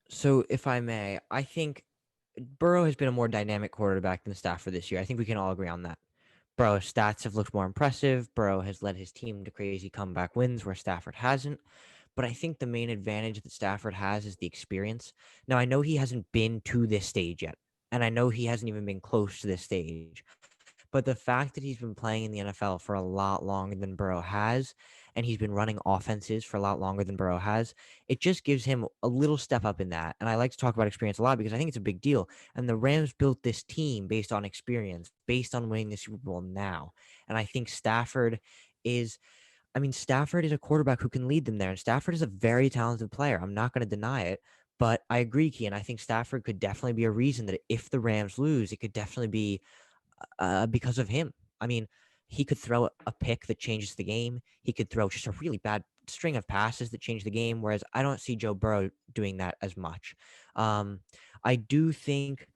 So if I may, I think Burrow has been a more dynamic quarterback than Stafford this year. I think we can all agree on that. Burrow's stats have looked more impressive. Burrow has led his team to crazy comeback wins where Stafford hasn't. But I think the main advantage that Stafford has is the experience. Now, I know he hasn't been to this stage yet, and I know he hasn't even been close to this stage. But the fact that he's been playing in the NFL for a lot longer than Burrow has, and he's been running offenses for a lot longer than Burrow has, it just gives him a little step up in that. And I like to talk about experience a lot because I think it's a big deal. And the Rams built this team based on experience, based on winning the Super Bowl now. And I think Stafford is a quarterback who can lead them there. And Stafford is a very talented player. I'm not going to deny it. But I agree, Kean. I think Stafford could definitely be a reason that if the Rams lose, it could definitely be because of him. I mean, he could throw a pick that changes the game. He could throw just a really bad string of passes that change the game, whereas I don't see Joe Burrow doing that as much. I do think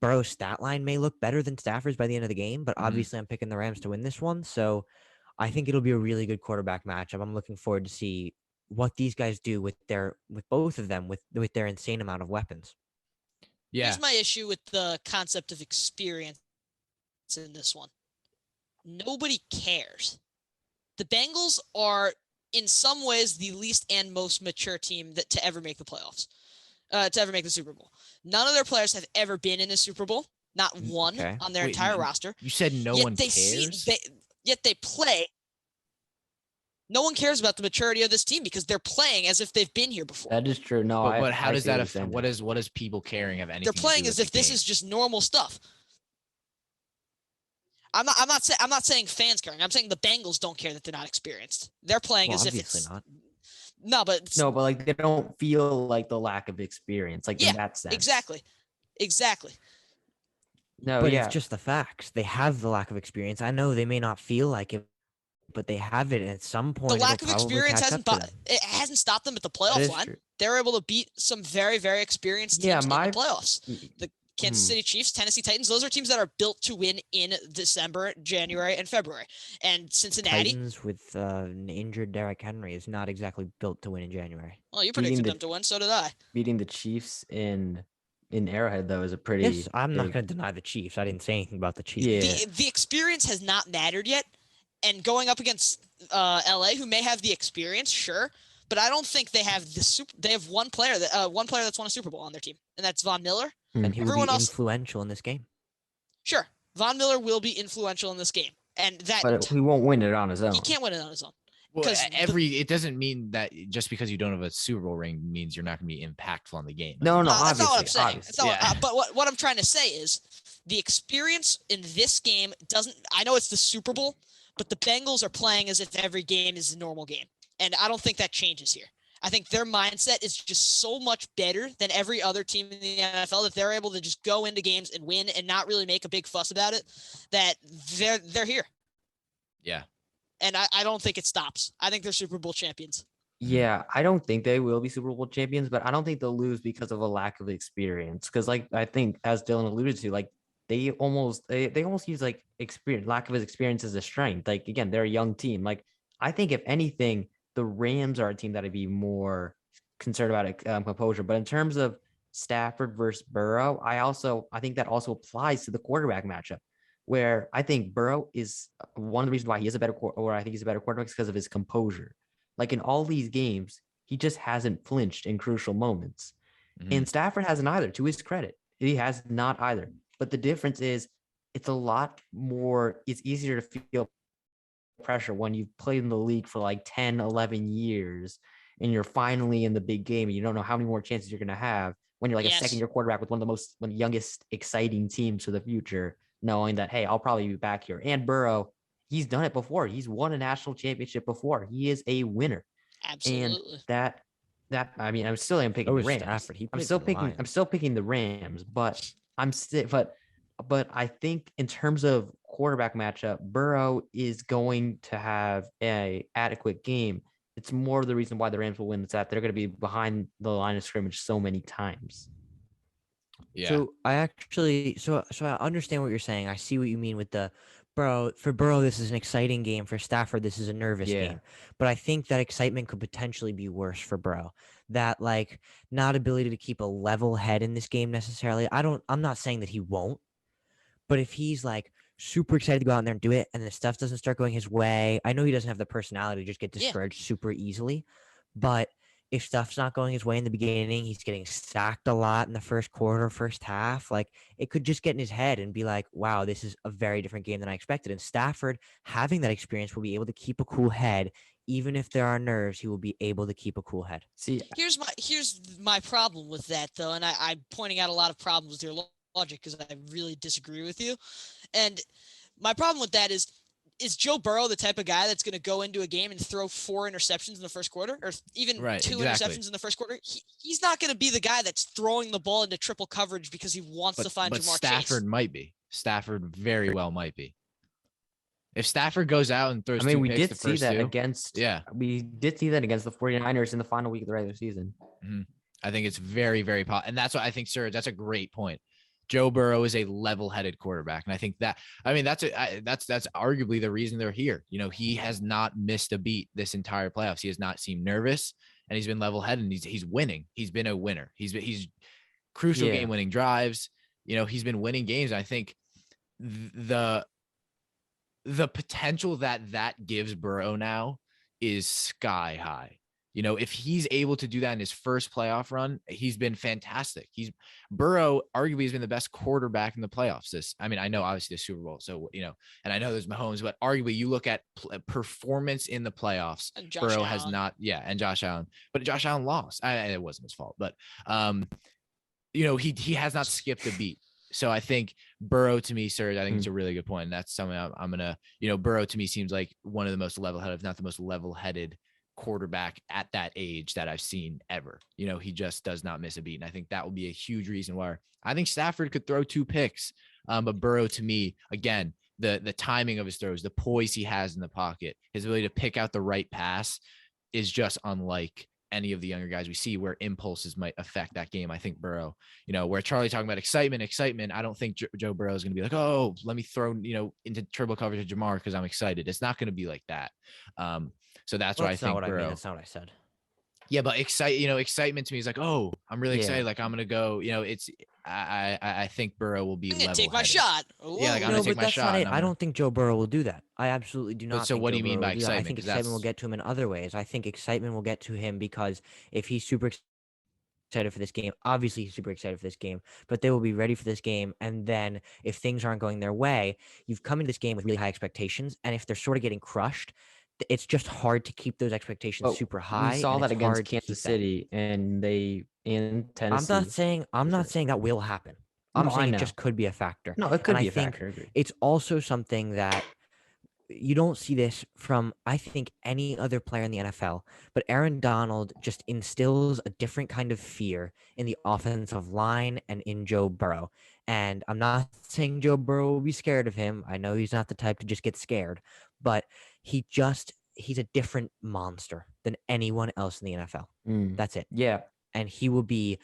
Burrow's stat line may look better than Stafford's by the end of the game, but obviously I'm picking the Rams to win this one. So I think it'll be a really good quarterback matchup. I'm looking forward to see what these guys do with both of them with their insane amount of weapons. Yeah. Here's my issue with the concept of experience in this one. Nobody cares. The Bengals are in some ways the least and most mature team to ever make the playoffs, to ever make the Super Bowl. None of their players have ever been in a Super Bowl, not one on their entire roster. You said no one cares? Yet they play. No one cares about the maturity of this team because they're playing as if they've been here before. That is true. No, but how does that affect? What is people caring of anything? They're playing as if this is just normal stuff. I'm not saying fans caring. I'm saying the Bengals don't care that they're not experienced. They're playing as if it's not. No, but like they don't feel like the lack of experience, like in that sense. Exactly. No, but it's just the facts. They have the lack of experience. I know they may not feel like it, but they have it. And at some point, the lack of experience hasn't stopped them at the playoff line. They're able to beat some very, very experienced teams in the playoffs. The Kansas City Chiefs, Tennessee Titans, those are teams that are built to win in December, January, and February. And Cincinnati. Titans with an injured Derrick Henry is not exactly built to win in January. Well, you predicted them to win, so did I. Beating the Chiefs in Arrowhead, though, is a pretty... Yes, I'm not going to deny the Chiefs. I didn't say anything about the Chiefs. Yeah. The experience has not mattered yet. And going up against LA, who may have the experience, sure, but I don't think they have They have one player that's won a Super Bowl on their team, and that's Von Miller. And he will be influential in this game. Sure, Von Miller will be influential in this game, but he won't win it on his own. He can't win it on his own. Well, it doesn't mean that just because you don't have a Super Bowl ring means you're not going to be impactful on the game. No, that's obviously, not what I'm saying. obviously. But what I'm trying to say is the experience in this game doesn't. I know it's the Super Bowl, but the Bengals are playing as if every game is a normal game, and I don't think that changes here. I think their mindset is just so much better than every other team in the NFL that they're able to just go into games and win and not really make a big fuss about it, that they're here. Yeah. And I don't think it stops. I think they're Super Bowl champions. Yeah, I don't think they will be Super Bowl champions, but I don't think they'll lose because of a lack of experience. Because, I think, as Dylan alluded to, they almost use lack of experience as a strength. Again, they're a young team. I think if anything, the Rams are a team that I'd be more concerned about composure. But in terms of Stafford versus Burrow, I think that also applies to the quarterback matchup, where I think Burrow is one of the reasons why he is a better I think he's a better quarterback because of his composure. In all these games, he just hasn't flinched in crucial moments. Mm-hmm. And Stafford hasn't either, to his credit. He has not either. But the difference is it's easier to feel pressure when you've played in the league for 10, 11 years and you're finally in the big game and you don't know how many more chances you're going to have when you're like a Yes. second-year quarterback with one of the youngest exciting teams for the future, knowing that, hey, I'll probably be back here. And Burrow, he's done it before. He's won a national championship before. He is a winner. Absolutely. And that I mean, I'm still am picking Oh, the is Rams. Stafford. He I'm played still for the picking Lions. I'm still picking the Rams, but but I think in terms of quarterback matchup, Burrow is going to have a adequate game. It's more the reason why the Rams will win is that they're going to be behind the line of scrimmage so many times. Yeah. So I actually, so I understand what you're saying. I see what you mean with the for Burrow, this is an exciting game. For Stafford, this is a nervous Yeah. game. But I think that excitement could potentially be worse for Burrow. That like not ability to keep a level head in this game necessarily. I'm not saying that he won't, but if he's like super excited to go out there and do it, and the stuff doesn't start going his way, I know he doesn't have the personality to just get Yeah. discouraged super easily, but if stuff's not going his way in the beginning, he's getting sacked a lot in the first quarter, first half. Like it could just get in his head and be like, wow, this is a very different game than I expected. And Stafford, having that experience, will be able to keep a cool head. Even if there are nerves, he will be able to keep a cool head. See, Here's my problem with that though, and I'm pointing out a lot of problems with your logic because I really disagree with you. And my problem with that is Joe Burrow the type of guy that's going to go into a game and throw 4 interceptions in the first quarter, or even Right, 2 exactly. interceptions in the first quarter? He's not going to be the guy that's throwing the ball into triple coverage because he wants to find But Jamar Stafford Chase. might be. Stafford very well might be. If Stafford goes out and throws I mean, two we picks did the see first that two, against yeah, we did see that against the 49ers in the final week of the regular season. I think it's very, very and that's what I think, sir. That's a great point. Joe Burrow is a level-headed quarterback, and I think that's arguably the reason they're here. You know, he has not missed a beat this entire playoffs. He has not seemed nervous, and he's been level-headed. And he's winning. He's been a winner. He's crucial game-winning drives. You know, he's been winning games. I think the potential that gives Burrow now is sky high. You know, if he's able to do that in his first playoff run, he's been fantastic. Burrow arguably has been the best quarterback in the playoffs. I know obviously the Super Bowl. So, you know, and I know there's Mahomes, but arguably you look at performance in the playoffs, Burrow has not. Yeah. And Josh Allen, but Josh Allen lost. It wasn't his fault, but you know, he has not skipped a beat. So I think Burrow to me, sir, I think it's a really good point. And that's something I'm going to, you know, Burrow to me seems like one of the most level-headed, if not the most level-headed quarterback at that age that I've seen ever. You know, he just does not miss a beat. And I think that will be a huge reason why I think Stafford could throw 2 picks. But Burrow to me, again, the timing of his throws, the poise he has in the pocket, his ability to pick out the right pass is just unlike any of the younger guys we see where impulses might affect that game. I think Burrow, you know, where Charlie talking about excitement, I don't think Joe Burrow is going to be like, oh, let me throw, you know, into triple coverage to Jamar because I'm excited. It's not going to be like that. So that's why I think Burrow. That's not what I said. Yeah, but excitement to me is like, oh, I'm really excited. Like I'm gonna go. You know, it's I think Burrow will be. I'm gonna take my shot. Yeah, like I'm gonna take my shot. Not it. I don't think Joe Burrow will do that. I absolutely do not. So think what do Joe you mean Burrow by will do that. excitement? I think excitement will get to him in other ways. I think excitement will get to him because if he's super excited for this game, obviously he's super excited for this game, but they will be ready for this game. And then if things aren't going their way, you've come into this game with really high expectations, and if they're sort of getting crushed, it's just hard to keep those expectations super high. We saw that against Kansas City and in Tennessee. I'm not saying that will happen. I'm saying it just could be a factor. No, it could be a factor. It's also something that you don't see this from, I think, any other player in the NFL, but Aaron Donald just instills a different kind of fear in the offensive line and in Joe Burrow. And I'm not saying Joe Burrow will be scared of him. I know he's not the type to just get scared, but he's a different monster than anyone else in the NFL. That's it. Yeah. And he will be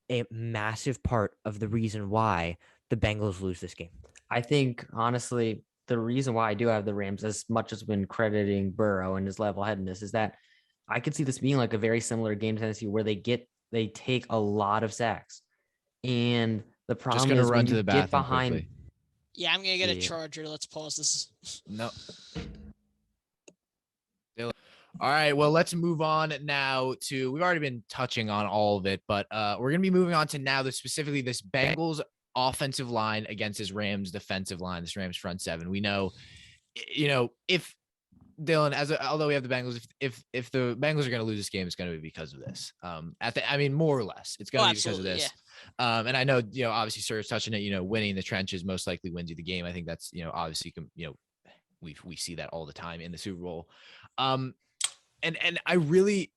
a massive part of the reason why the Bengals lose this game. I think, honestly, the reason why I do have the Rams as much as when crediting Burrow and his level-headedness is that I could see this being like a very similar game to Tennessee where they take a lot of sacks. And the problem is when you get behind. Quickly. Yeah, I'm going to get a charger. Let's pause this. No. All right, well, let's move on now to, we've already been touching on all of it, but we're going to be moving on to now specifically this Bengals offensive line against this Rams defensive line, this Rams front seven. We know, you know, if Dylan, although we have the Bengals, if the Bengals are going to lose this game, it's going to be because of this. More or less, it's going to be because of this. Yeah. And I know, obviously, Sir's touching it. Winning the trenches most likely wins you the game. I think that's, obviously, we see that all the time in the Super Bowl. And I really,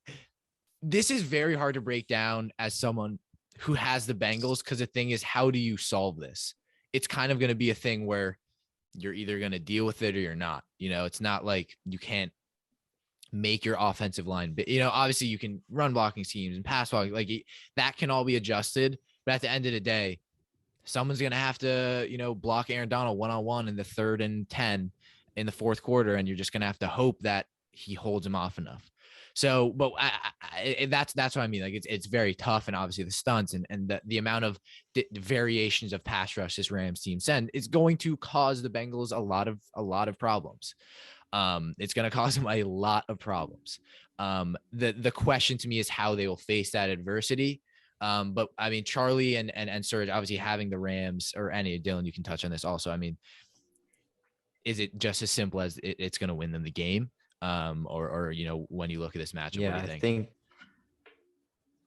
this is very hard to break down as someone who has the Bengals, because the thing is, how do you solve this? It's kind of going to be a thing where you're either going to deal with it or you're not. It's not like you can't make your offensive line, but obviously you can run blocking schemes and pass blocking, like that can all be adjusted. But at the end of the day, someone's going to have to, block Aaron Donald one-on-one in the 3rd and 10 in the 4th quarter. And you're just going to have to hope that he holds him off enough. So, but that's what I mean. Like it's very tough, and obviously the stunts and the amount of variations of pass rush this Rams team send is going to cause the Bengals a lot of problems. It's going to cause them a lot of problems. The question to me is how they will face that adversity. But I mean, Charlie and Serge obviously having the Rams, or any Dylan, you can touch on this also. I mean, is it just as simple as it's going to win them the game? Or when you look at this matchup, what do you think? I think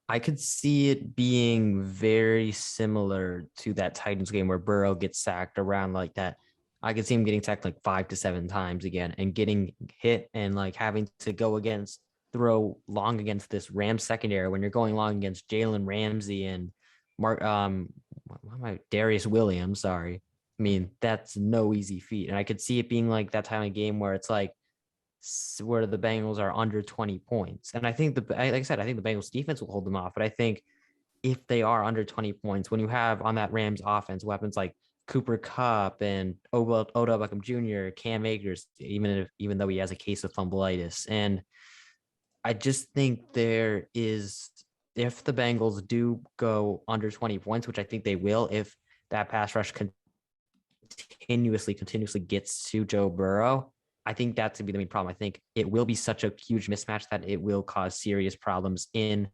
I could see it being very similar to that Titans game where Burrow gets sacked around like that. I could see him getting sacked like 5 to 7 times again and getting hit and like having to throw long against this Rams secondary when you're going long against Jalen Ramsey and Darius Williams. Sorry. I mean, that's no easy feat. And I could see it being like that time of game where it's like, where the Bengals are under 20 points. And I think like I said, I think the Bengals defense will hold them off. But I think if they are under 20 points, when you have on that Rams offense weapons like Cooper Kupp and Odell Beckham Jr., Cam Akers, even though he has a case of fumbleitis. And I just think if the Bengals do go under 20 points, which I think they will, if that pass rush continuously gets to Joe Burrow, I think that's going to be the main problem. I think it will be such a huge mismatch that it will cause serious problems in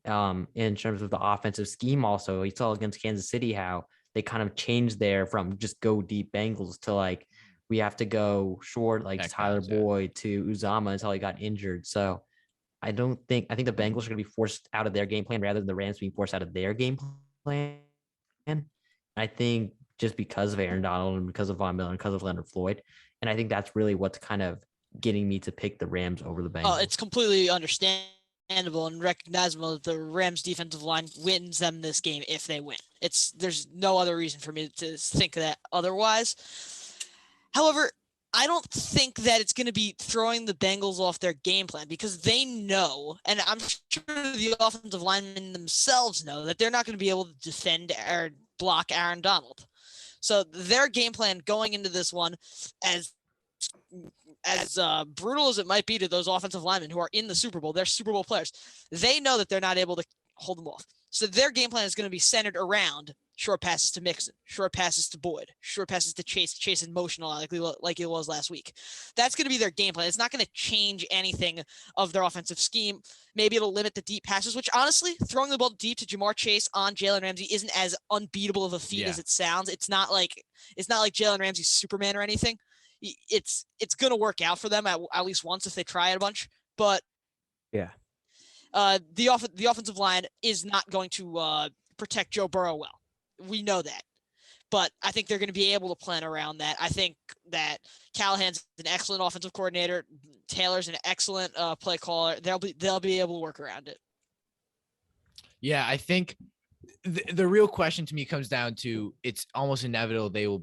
terms of the offensive scheme. Also, you saw against Kansas City how they kind of changed there from just go deep Bengals to like, we have to go short, like Tyler Boyd to Uzama until he got injured. So I think the Bengals are going to be forced out of their game plan rather than the Rams being forced out of their game plan. I think just because of Aaron Donald and because of Von Miller and because of Leonard Floyd. And I think that's really what's kind of getting me to pick the Rams over the Bengals. It's completely understandable and recognizable that the Rams defensive line wins them this game if they win. There's no other reason for me to think that otherwise. However, I don't think that it's going to be throwing the Bengals off their game plan, because they know, and I'm sure the offensive linemen themselves know, that they're not going to be able to defend or block Aaron Donald. So their game plan going into this one, as brutal as it might be to those offensive linemen who are in the Super Bowl, they're Super Bowl players, they know that they're not able to hold them off. So their game plan is going to be centered around short passes to Mixon, short passes to Boyd, short passes to Chase in motion like it was last week. That's going to be their game plan. It's not going to change anything of their offensive scheme. Maybe it'll limit the deep passes, which honestly, throwing the ball deep to Jamar Chase on Jalen Ramsey isn't as unbeatable of a feat as it sounds. It's not like Jalen Ramsey's Superman or anything. It's going to work out for them at least once if they try it a bunch. But the offensive line is not going to protect Joe Burrow well. We know that, but I think they're going to be able to plan around that. I think that Callahan's an excellent offensive coordinator. Taylor's an excellent play caller. They'll be able to work around it. Yeah, I think the real question to me comes down to, it's almost inevitable that they will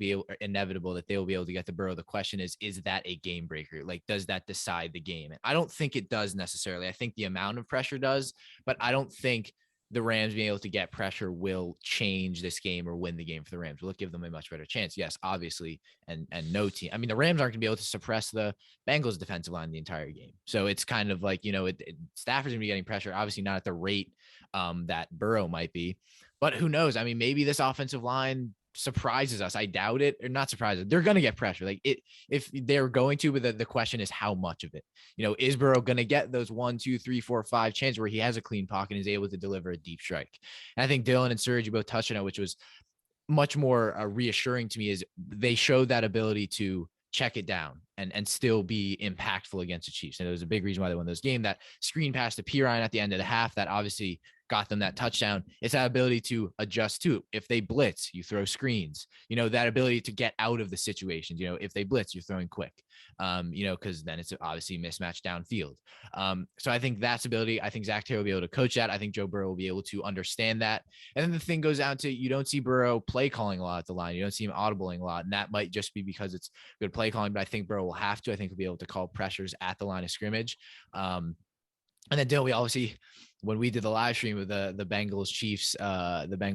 be able to get to Burrow. The question is that a game breaker? Like, does that decide the game? And I don't think it does necessarily. I think the amount of pressure does, but I don't think the Rams being able to get pressure will change this game or win the game for the Rams. Will it give them a much better chance? Yes, obviously. And no team. I mean, the Rams aren't going to be able to suppress the Bengals defensive line the entire game. So it's kind of like, Stafford's going to be getting pressure, obviously not at the rate that Burrow might be, but who knows? I mean, maybe this offensive line surprises us. I doubt it, or not surprises. They're going to get pressure. Like if they're going to, but the question is how much of it. Is Burrow going to get those 1, 2, 3, 4, 5 chances where he has a clean pocket and is able to deliver a deep strike? And I think Dylan and Serge, you both touched on it, which was much more reassuring to me, is they showed that ability to check it down and still be impactful against the Chiefs. And it was a big reason why they won this game. That screen pass to Pirine at the end of the half, that obviously got them that touchdown. It's that ability to adjust to. If they blitz, you throw screens, that ability to get out of the situations. If they blitz, you're throwing quick, because then it's obviously mismatched downfield. So I think that's ability. I think Zach Taylor will be able to coach that. I think Joe Burrow will be able to understand that. And then the thing goes down to, you don't see Burrow play calling a lot at the line. You don't see him audibling a lot. And that might just be because it's good play calling, but I think Burrow will have to. I think he'll be able to call pressures at the line of scrimmage. And then Dylan, we obviously, when we did the live stream of the Bengals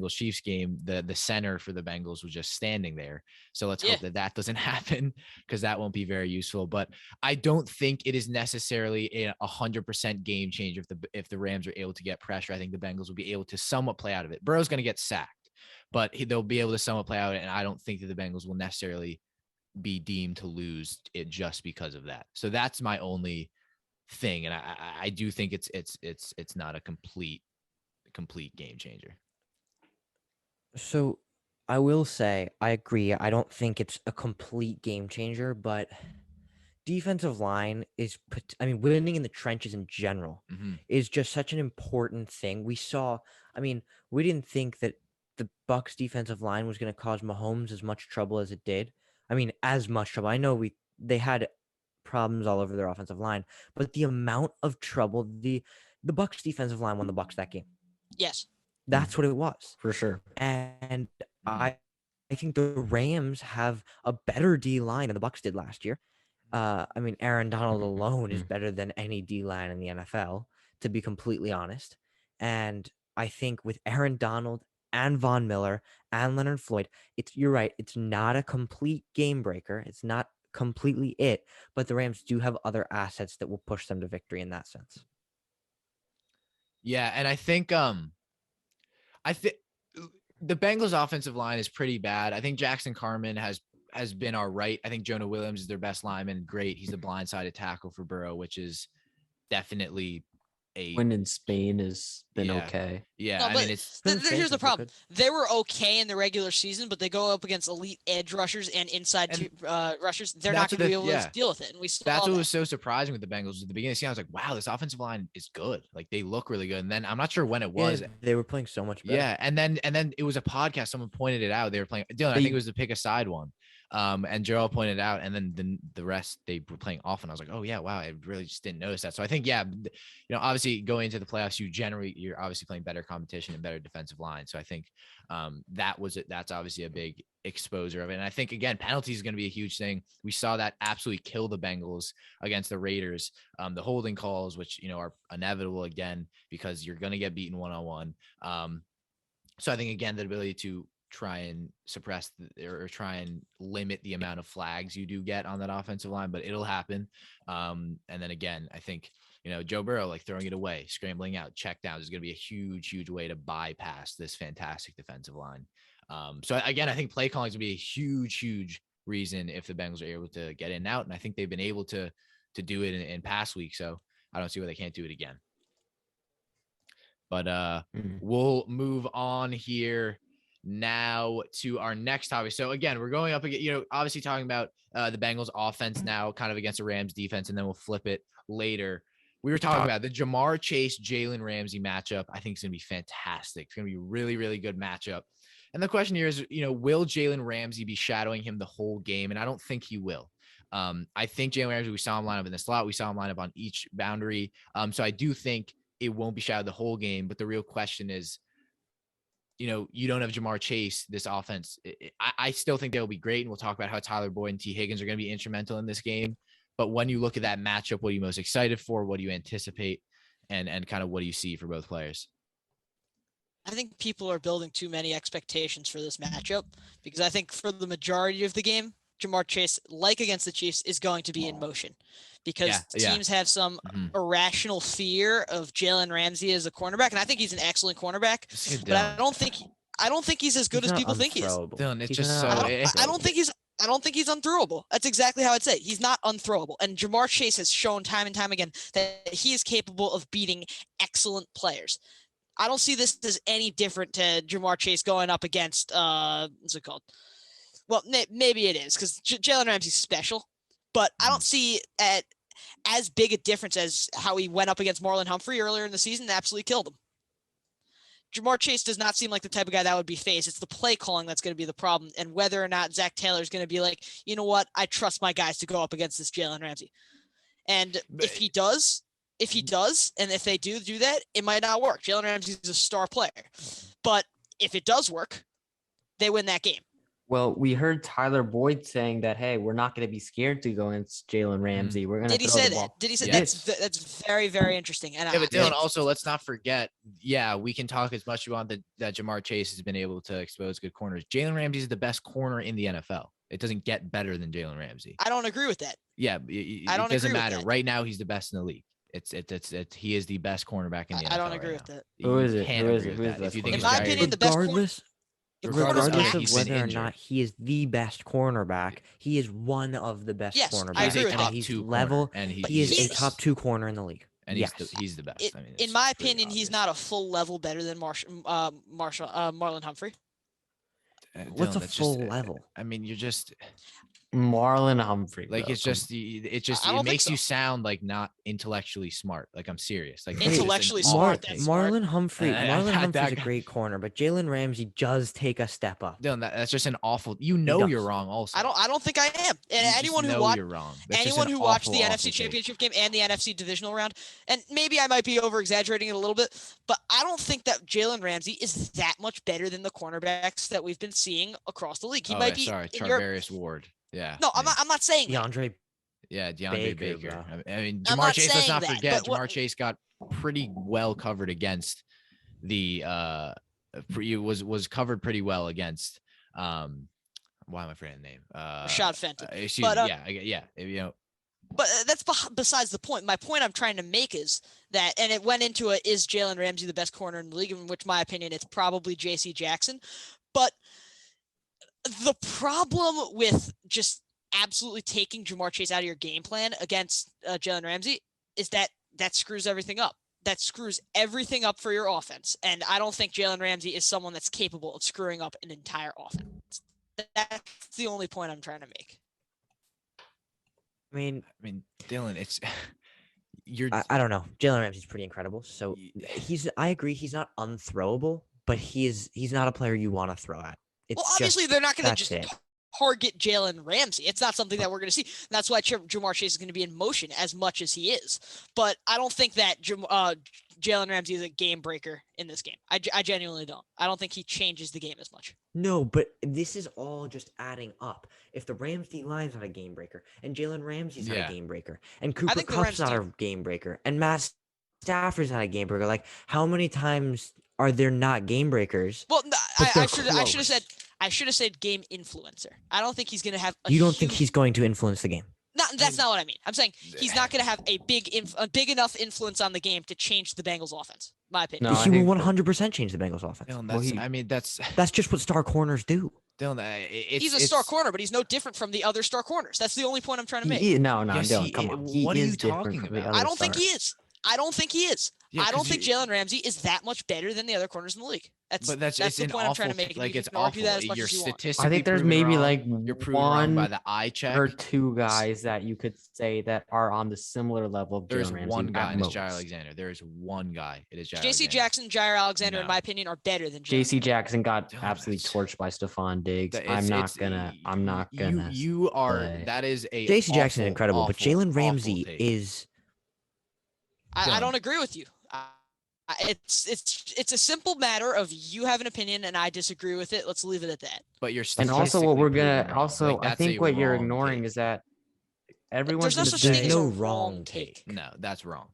Chiefs game, the center for the Bengals was just standing there. So let's hope that doesn't happen, because that won't be very useful. But I don't think it is necessarily a 100% game changer if the Rams are able to get pressure. I think the Bengals will be able to somewhat play out of it. Burrow's going to get sacked, but they'll be able to somewhat play out of it. And I don't think that the Bengals will necessarily be deemed to lose it just because of that. So that's my only thing, and I do think it's not a complete game changer. So I will say I agree. I don't think it's a complete game changer, but defensive line is, winning in the trenches in general is just such an important thing. We didn't think that the Bucs defensive line was going to cause Mahomes as much trouble as it did. As much trouble. I know they had problems all over their offensive line, but the amount of trouble the Bucs defensive line won the Bucs that game. Yes. That's what it was. For sure. And I think the Rams have a better D line than the Bucs did last year. Aaron Donald alone is better than any D line in the NFL, to be completely honest. And I think with Aaron Donald and Von Miller and Leonard Floyd, you're right, it's not a complete game breaker. It's not completely it, but the Rams do have other assets that will push them to victory in that sense. Yeah, and I think the Bengals offensive line is pretty bad. I think Jackson Carman has been all right. I think Jonah Williams is their best lineman. Great. He's the blindside tackle for Burrow, which is definitely Win in Spain has been okay. Yeah, no, here's the problem. They were okay in the regular season, but they go up against elite edge rushers and inside rushers. They're not going to be able to deal with it. And that's what was so surprising with the Bengals at the beginning of the season. I was like, wow, this offensive line is good. Like, they look really good. And then I'm not sure when it was. Yeah, they were playing so much better. Yeah, and then it was a podcast. Someone pointed it out. They were playing. Dylan, I think it was the pick a side one. And Joel pointed out, and then the rest, they were playing off, and I was like, oh yeah, wow, I really just didn't notice that. So I think, obviously going into the playoffs, you're obviously playing better competition and better defensive line. So I think that's obviously a big exposure of it. And I think, again, penalties is going to be a huge thing. We saw that absolutely kill the Bengals against the Raiders. The holding calls, which are inevitable again, because you're going to get beaten one-on-one. So I think, again, the ability to try and suppress or try and limit the amount of flags you do get on that offensive line, but it'll happen. And then again, I think, Joe Burrow, like, throwing it away, scrambling out, check downs is going to be a huge, huge way to bypass this fantastic defensive line. So again, I think play calling is going to be a huge, huge reason if the Bengals are able to get in and out. And I think they've been able to do it in past weeks. So I don't see why they can't do it again. But we'll move on here now to our next topic. So again, we're going up again, obviously talking about the Bengals offense now, kind of against the Rams defense, and then we'll flip it later. We were talking about the Jamar Chase, Jalen Ramsey matchup. I think it's going to be fantastic. It's going to be a really, really good matchup. And the question here is, will Jalen Ramsey be shadowing him the whole game? And I don't think he will. I think Jalen Ramsey, we saw him line up in the slot. We saw him line up on each boundary. So I do think it won't be shadowed the whole game. But the real question is, you don't have Jamar Chase, this offense. I still think they'll be great. And we'll talk about how Tyler Boyd and T. Higgins are going to be instrumental in this game. But when you look at that matchup, what are you most excited for? What do you anticipate? And kind of what do you see for both players? I think people are building too many expectations for this matchup, because I think for the majority of the game, Jamar Chase, like against the Chiefs, is going to be in motion, because teams have some irrational fear of Jalen Ramsey as a cornerback. And I think he's an excellent cornerback, but I don't think he's as good as people think he is. Dylan, it's just I don't think he's unthrowable. That's exactly how I'd say. He's not unthrowable. And Jamar Chase has shown time and time again that he is capable of beating excellent players. I don't see this as any different to Jamar Chase going up against what's it called? Well, maybe it is because Jalen Ramsey's special, but I don't see as big a difference as how he went up against Marlon Humphrey earlier in the season and absolutely killed him. Ja'Marr Chase does not seem like the type of guy that would be faced. It's the play calling that's going to be the problem, and whether or not Zach Taylor is going to be like, you know what, I trust my guys to go up against this Jalen Ramsey. And if he does, and if they do that, it might not work. Jalen Ramsey's a star player. But if it does work, they win that game. Well, we heard Tyler Boyd saying that, hey, we're not going to be scared to go against Jalen Ramsey. We're going to Did he say that? Did he say that's very, very interesting. And but Dylan, also, let's not forget, we can talk as much about that Ja'Marr Chase has been able to expose good corners. Jalen Ramsey is the best corner in the NFL. It doesn't get better than Jalen Ramsey. I don't agree with that. Yeah, it doesn't matter. Right now, he's the best in the league. He is the best cornerback in the NFL. I don't agree with that. Who is it? If you think in my opinion, the best regardless of whether or not he is the best cornerback, he is one of the best cornerbacks. I agree with that. He's level, and he is a top 2 corner in the league. And he's the best. In my opinion, he's not a full level better than Marlon Humphrey. What's a full level? I mean, you're just Marlon Humphrey. Like, it makes you sound like not intellectually smart. Like, I'm serious. Like, intellectually smart. Marlon Humphrey's a great corner, but Jalen Ramsey does take a step up. Dylan, that's just an awful. You're wrong. Also, I don't think I am. And anyone who watched, you're wrong. Anyone who watched the NFC Championship game and the NFC divisional round, and maybe I might be over exaggerating it a little bit, but I don't think that Jalen Ramsey is that much better than the cornerbacks that we've been seeing across the league. He might be. Sorry, Charvarius Ward. Yeah. No, I'm not saying DeAndre. DeAndre Baker. I mean, Ja'Marr Chase. Let's not forget, Ja'Marr Chase got pretty well covered against the. Was covered pretty well against. Why am I forgetting the name? Rashad Fenton. Excuse me. Yeah. You know. But that's besides the point. My point I'm trying to make is that, and it went into it, is Jalen Ramsey the best corner in the league? In which, my opinion, it's probably J.C. Jackson. But the problem with just absolutely taking Ja'Marr Chase out of your game plan against Jalen Ramsey is that screws everything up. That screws everything up for your offense. And I don't think Jalen Ramsey is someone that's capable of screwing up an entire offense. That's the only point I'm trying to make. I mean, Dylan, it's I don't know. Jalen Ramsey's pretty incredible. So I agree, he's not unthrowable, but he's not a player you want to throw at. Obviously they're not going to just target Jalen Ramsey. It's not something that we're going to see. That's why Ja'Marr Chase is going to be in motion as much as he is. But I don't think that Jalen Ramsey is a game breaker in this game. I genuinely don't. I don't think he changes the game as much. No, but this is all just adding up. If the Rams D-line's not a game breaker, and Jalen Ramsey's not a game breaker, and Cooper Kupp's not a game breaker, and Matt Stafford's not a game breaker, like, how many times are there not game breakers? Well, I should have said game influencer. I don't think he's going to have. You don't think he's going to influence the game? No, that's not what I mean. I'm saying he's not going to have a big enough influence on the game to change the Bengals offense. My opinion. No, he will 100% change the Bengals offense. Dylan, that's just what star corners do. Dylan, he's a star corner, but he's no different from the other star corners. That's the only point I'm trying to make. Dylan, come on. What are you talking about? I don't think he is. I don't think Jalen Ramsey is that much better than the other corners in the league. That's the point I'm trying to make. Like, it's awful. You're statistically. I think there's maybe wrong. like you're proven wrong by the eye check or two guys that you could say that are on the similar level of Jalen Ramsey. There's one guy, and it's Jair Alexander. There is one guy. It is Jair. J.C. Jackson, Jair Alexander, in my opinion, are better than J.C. Jackson. Got absolutely torched by Stephon Diggs. I'm not gonna. You are. That is a. J.C. Jackson is incredible, but Jalen Ramsey is. I don't agree with you. It's a simple matter of you have an opinion and I disagree with it. Let's leave it at that. But you're and also what we're gonna also I think what you're ignoring is that everyone's there's no wrong take. No, that's wrong.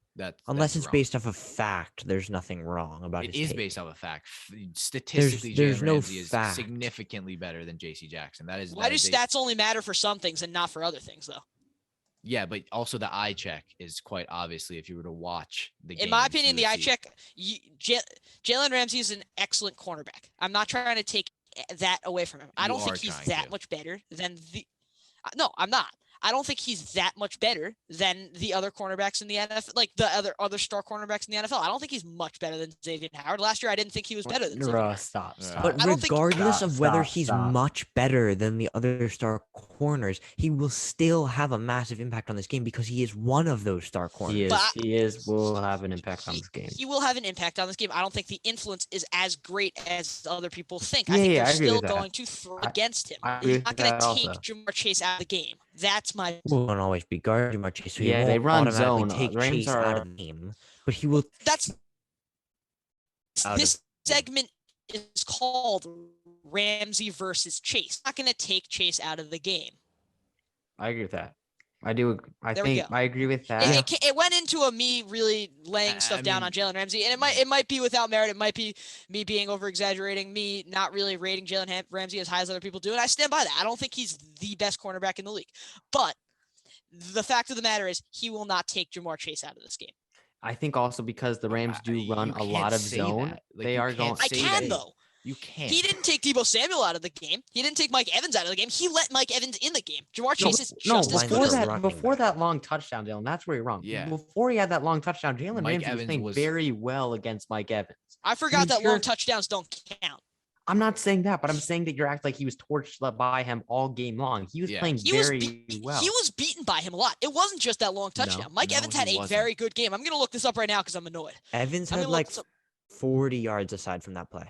Unless it's based off of fact, there's nothing wrong about it. It is based off of fact. Statistically, there's no Ramsey is significantly better than J.C. Jackson. Why do stats only matter for some things and not for other things, though? Yeah, but also the eye check is quite obviously if you were to watch the game. In my opinion, the eye check, Jalen Ramsey is an excellent cornerback. I'm not trying to take that away from him. I don't think he's that much better than the. No, I'm not. I don't think he's that much better than the other cornerbacks in the NFL, like the other star cornerbacks in the NFL. I don't think he's much better than Xavier Howard. Last year, I didn't think he was better than Xavier Howard. Stop. But I don't think- regardless Stop, of whether stop, he's stop. much better than the other star corners, he will still have a massive impact on this game because he is one of those star corners. Will have an impact on this game. He will have an impact on this game. I don't think the influence is as great as other people think. I Yeah, think yeah, they're I agree still with that. going to throw against him. I agree He's with not going that to also. take Jamar Chase out of the game. That's my. Won't always be guarding Jamar Chase, so he Yeah, they won't run automatically zone. take Rams Chase out are- of the game. But he will. This segment is called Ramsey versus Chase. Not going to take Chase out of the game. I agree with that. I do. I There we think go. I agree with that. It went into a me really laying stuff down on Jalen Ramsey, and it might be without merit. It might be me being over exaggerating, me not really rating Jalen Ramsey as high as other people do, and I stand by that. I don't think he's the best cornerback in the league, but the fact of the matter is he will not take Jamar Chase out of this game. I think also because the Rams do run You a can't lot of say zone. that. Like, They you are can't going. I say can that. though. You can't. He didn't take Deebo Samuel out of the game. He didn't take Mike Evans out of the game. He let Mike Evans in the game. Jamar Chase is just as good before as that- him. running before back. that long touchdown, Dylan, that's where you're wrong. Yeah. Before he had that long touchdown, Jalen Mike Ramsey was Evans playing was- very well against Mike Evans. I forgot that sure. long touchdowns don't count. I'm not saying that, but I'm saying that you're acting like he was torched by him all game long. He was Yeah. playing He was very well. He was beaten by him a lot. It wasn't just that long No. touchdown. Mike No, Evans he had a wasn't. very good game. I'm going to look this up right now because I'm annoyed. Evans I'm had gonna look like this up. 40 yards aside from that play.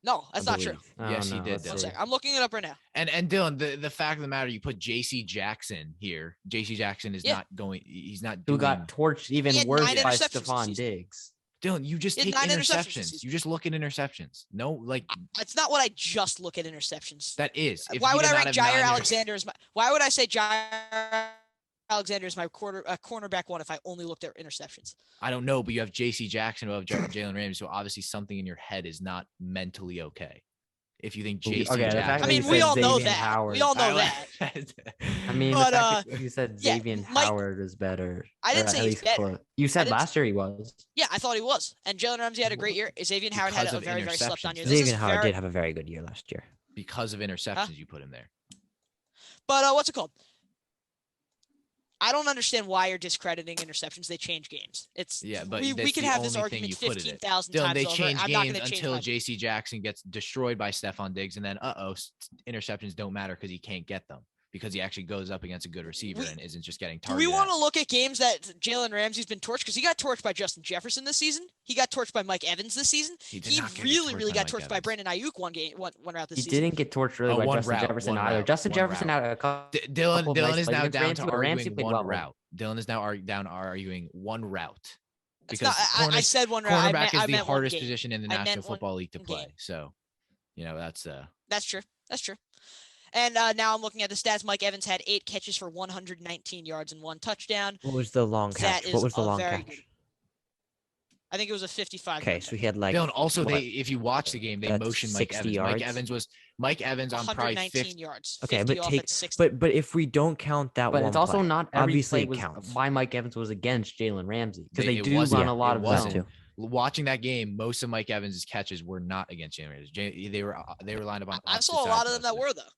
No, that's I not true. believe. Oh, Yes, he no, did, let's Dylan. One see. second. I'm looking it up right now. And Dylan, the fact of the matter, you put J.C. Jackson here. J.C. Jackson is Yeah. not going. He's not Who doing. got torched even He had worse 9 by interceptions this Stephon season. Diggs. Dylan, you just He take had 9 interceptions this interceptions. season. You just look at interceptions. No, like It's not what I just look at interceptions. that is. If Why he would did I not rank have Jair 9 Alexander as my? Why would I say Jair Alexander is my cornerback one if I only looked at interceptions? I don't know, but you have J.C. Jackson above Jalen Ramsey, so obviously something in your head is not mentally okay. If you think J.C. Okay, the fact Jackson, I that mean, you we said all know Xavier that. Howard. We all know that. I mean, But, the fact that you said yeah, Xavier Mike- Howard is better. I didn't or say at he's least better. close. You said didn't last year he was. Yeah, I thought he was. And Jalen Ramsey had a great year. Xavier Howard had Because a of very, very slept on year. interceptions. This is Xavier Howard very- did have a very good year last year. because of interceptions, you put him there. But what's it called? I don't understand why you're discrediting interceptions. They change games. It's Yeah, but we that's can the have this only thing argument you put it in. 15,000 Dylan, times they over. change I'm not going games to change until my J.C. Jackson gets destroyed by Stephon Diggs, and then interceptions don't matter because he can't get them because he actually goes up against a good receiver and isn't just getting Do targeted. we want to look at games that Jalen Ramsey's been torched? Because he got torched by Justin Jefferson this season. He got torched by Mike Evans this season. He did He not get really, torched really by got Mike torched by Evans. Brandon Ayuk one route this He season. didn't get torched really Oh, by one Justin route, Jefferson one either. route, Justin one Jefferson route. had a couple. Dylan couple of nice is plays now against down Ramsey, to but Ramsey arguing played one well. route. Dylan is now arguing one route It's because not, I said one route. cornerback I is the meant one hardest game. position in the I meant National one Football League to game. play. So, that's That's true. That's true. And now I'm looking at the stats. Mike Evans had 8 catches for 119 yards and 1 touchdown. What was the long catch? That What is was the a long very catch? good- I think it was a 55. Okay, so he had like Dylan. Also, what? if you watch the game, they That's motioned Mike 60 Evans. yards? Mike Evans on probably 119 50. yards. Okay, 50 but off take at 60. but if we don't count that But one it's also play, not every obviously play it was counts. by Mike Evans was against Jalen Ramsey because they It do wasn't. run a lot It of wasn't. zone. Watching that game, most of Mike Evans' catches were not against Jalen Ramsey. They were lined up on. I saw a opposite lot sides of them that mostly. were though.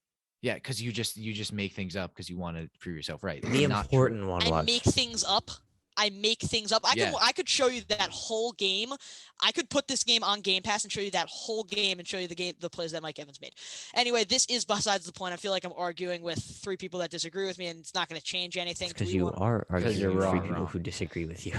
Yeah, because you just make things up because you want to prove yourself right. It's The not true. important one I was make things up. I Yeah. could show you that whole game. I could put this game on Game Pass and show you that whole game and show you the plays that Mike Evans made. Anyway, this is besides the point. I feel like I'm arguing with 3 people that disagree with me, and it's not going to change anything. because Do we you want- are arguing you're with three wrong. people who disagree with you.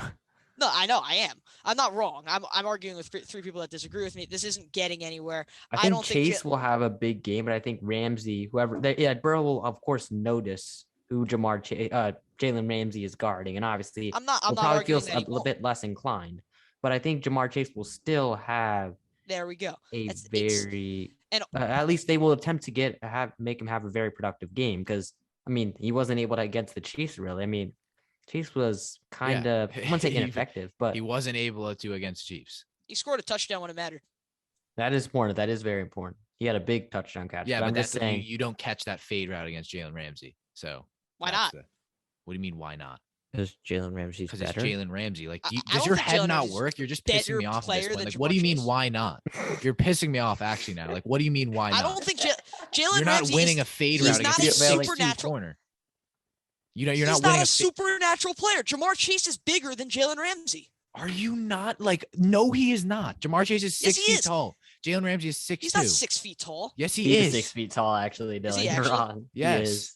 No, I know I am. I'm not wrong. I'm arguing with 3 people that disagree with me. This isn't getting anywhere. I think don't think Chase will have a big game, but I think Ramsey, Burrow will of course notice who Jalen Ramsey is guarding, and obviously I'm not will probably arguing feel that a he little won't. bit less inclined. But I think Jamar Chase will still have There we go. a It's- very, and- at least they will attempt to make him have a very productive game because I mean he wasn't able to against the Chiefs really. I mean Chase was kind of I wouldn't say He- ineffective, but He wasn't able to against Chiefs. He scored a touchdown when it mattered. that is important. That is very important. He had a big touchdown catch. Yeah, but but I'm just that's saying. you don't catch that fade route against Jalen Ramsey. So Why that's not? what do you mean? Why not? Because Jalen Ramsey's Because it's better. Jalen Ramsey. Like, I does don't your think head Jalen not Ramsey's work? You're just better pissing me off. At player this point. than Like, what do you Jamar mean? Chase. Why not? You're pissing me off actually now. Like, what do you mean? Why not? I don't think Jalen You're not Ramsey winning is, a fade he's route not against a a 6'2" supernatural- corner. You're He's not not winning a supernatural player. Jamar Chase is bigger than Jalen Ramsey. Are you not? Like, no, he is not. Jamar Chase is 6 feet is. tall. Jalen Ramsey is 6'2". He's not 6 feet tall. Yes, He is. is 6 feet tall, actually, Dylan. Is he You're actually? wrong. Yes. He is.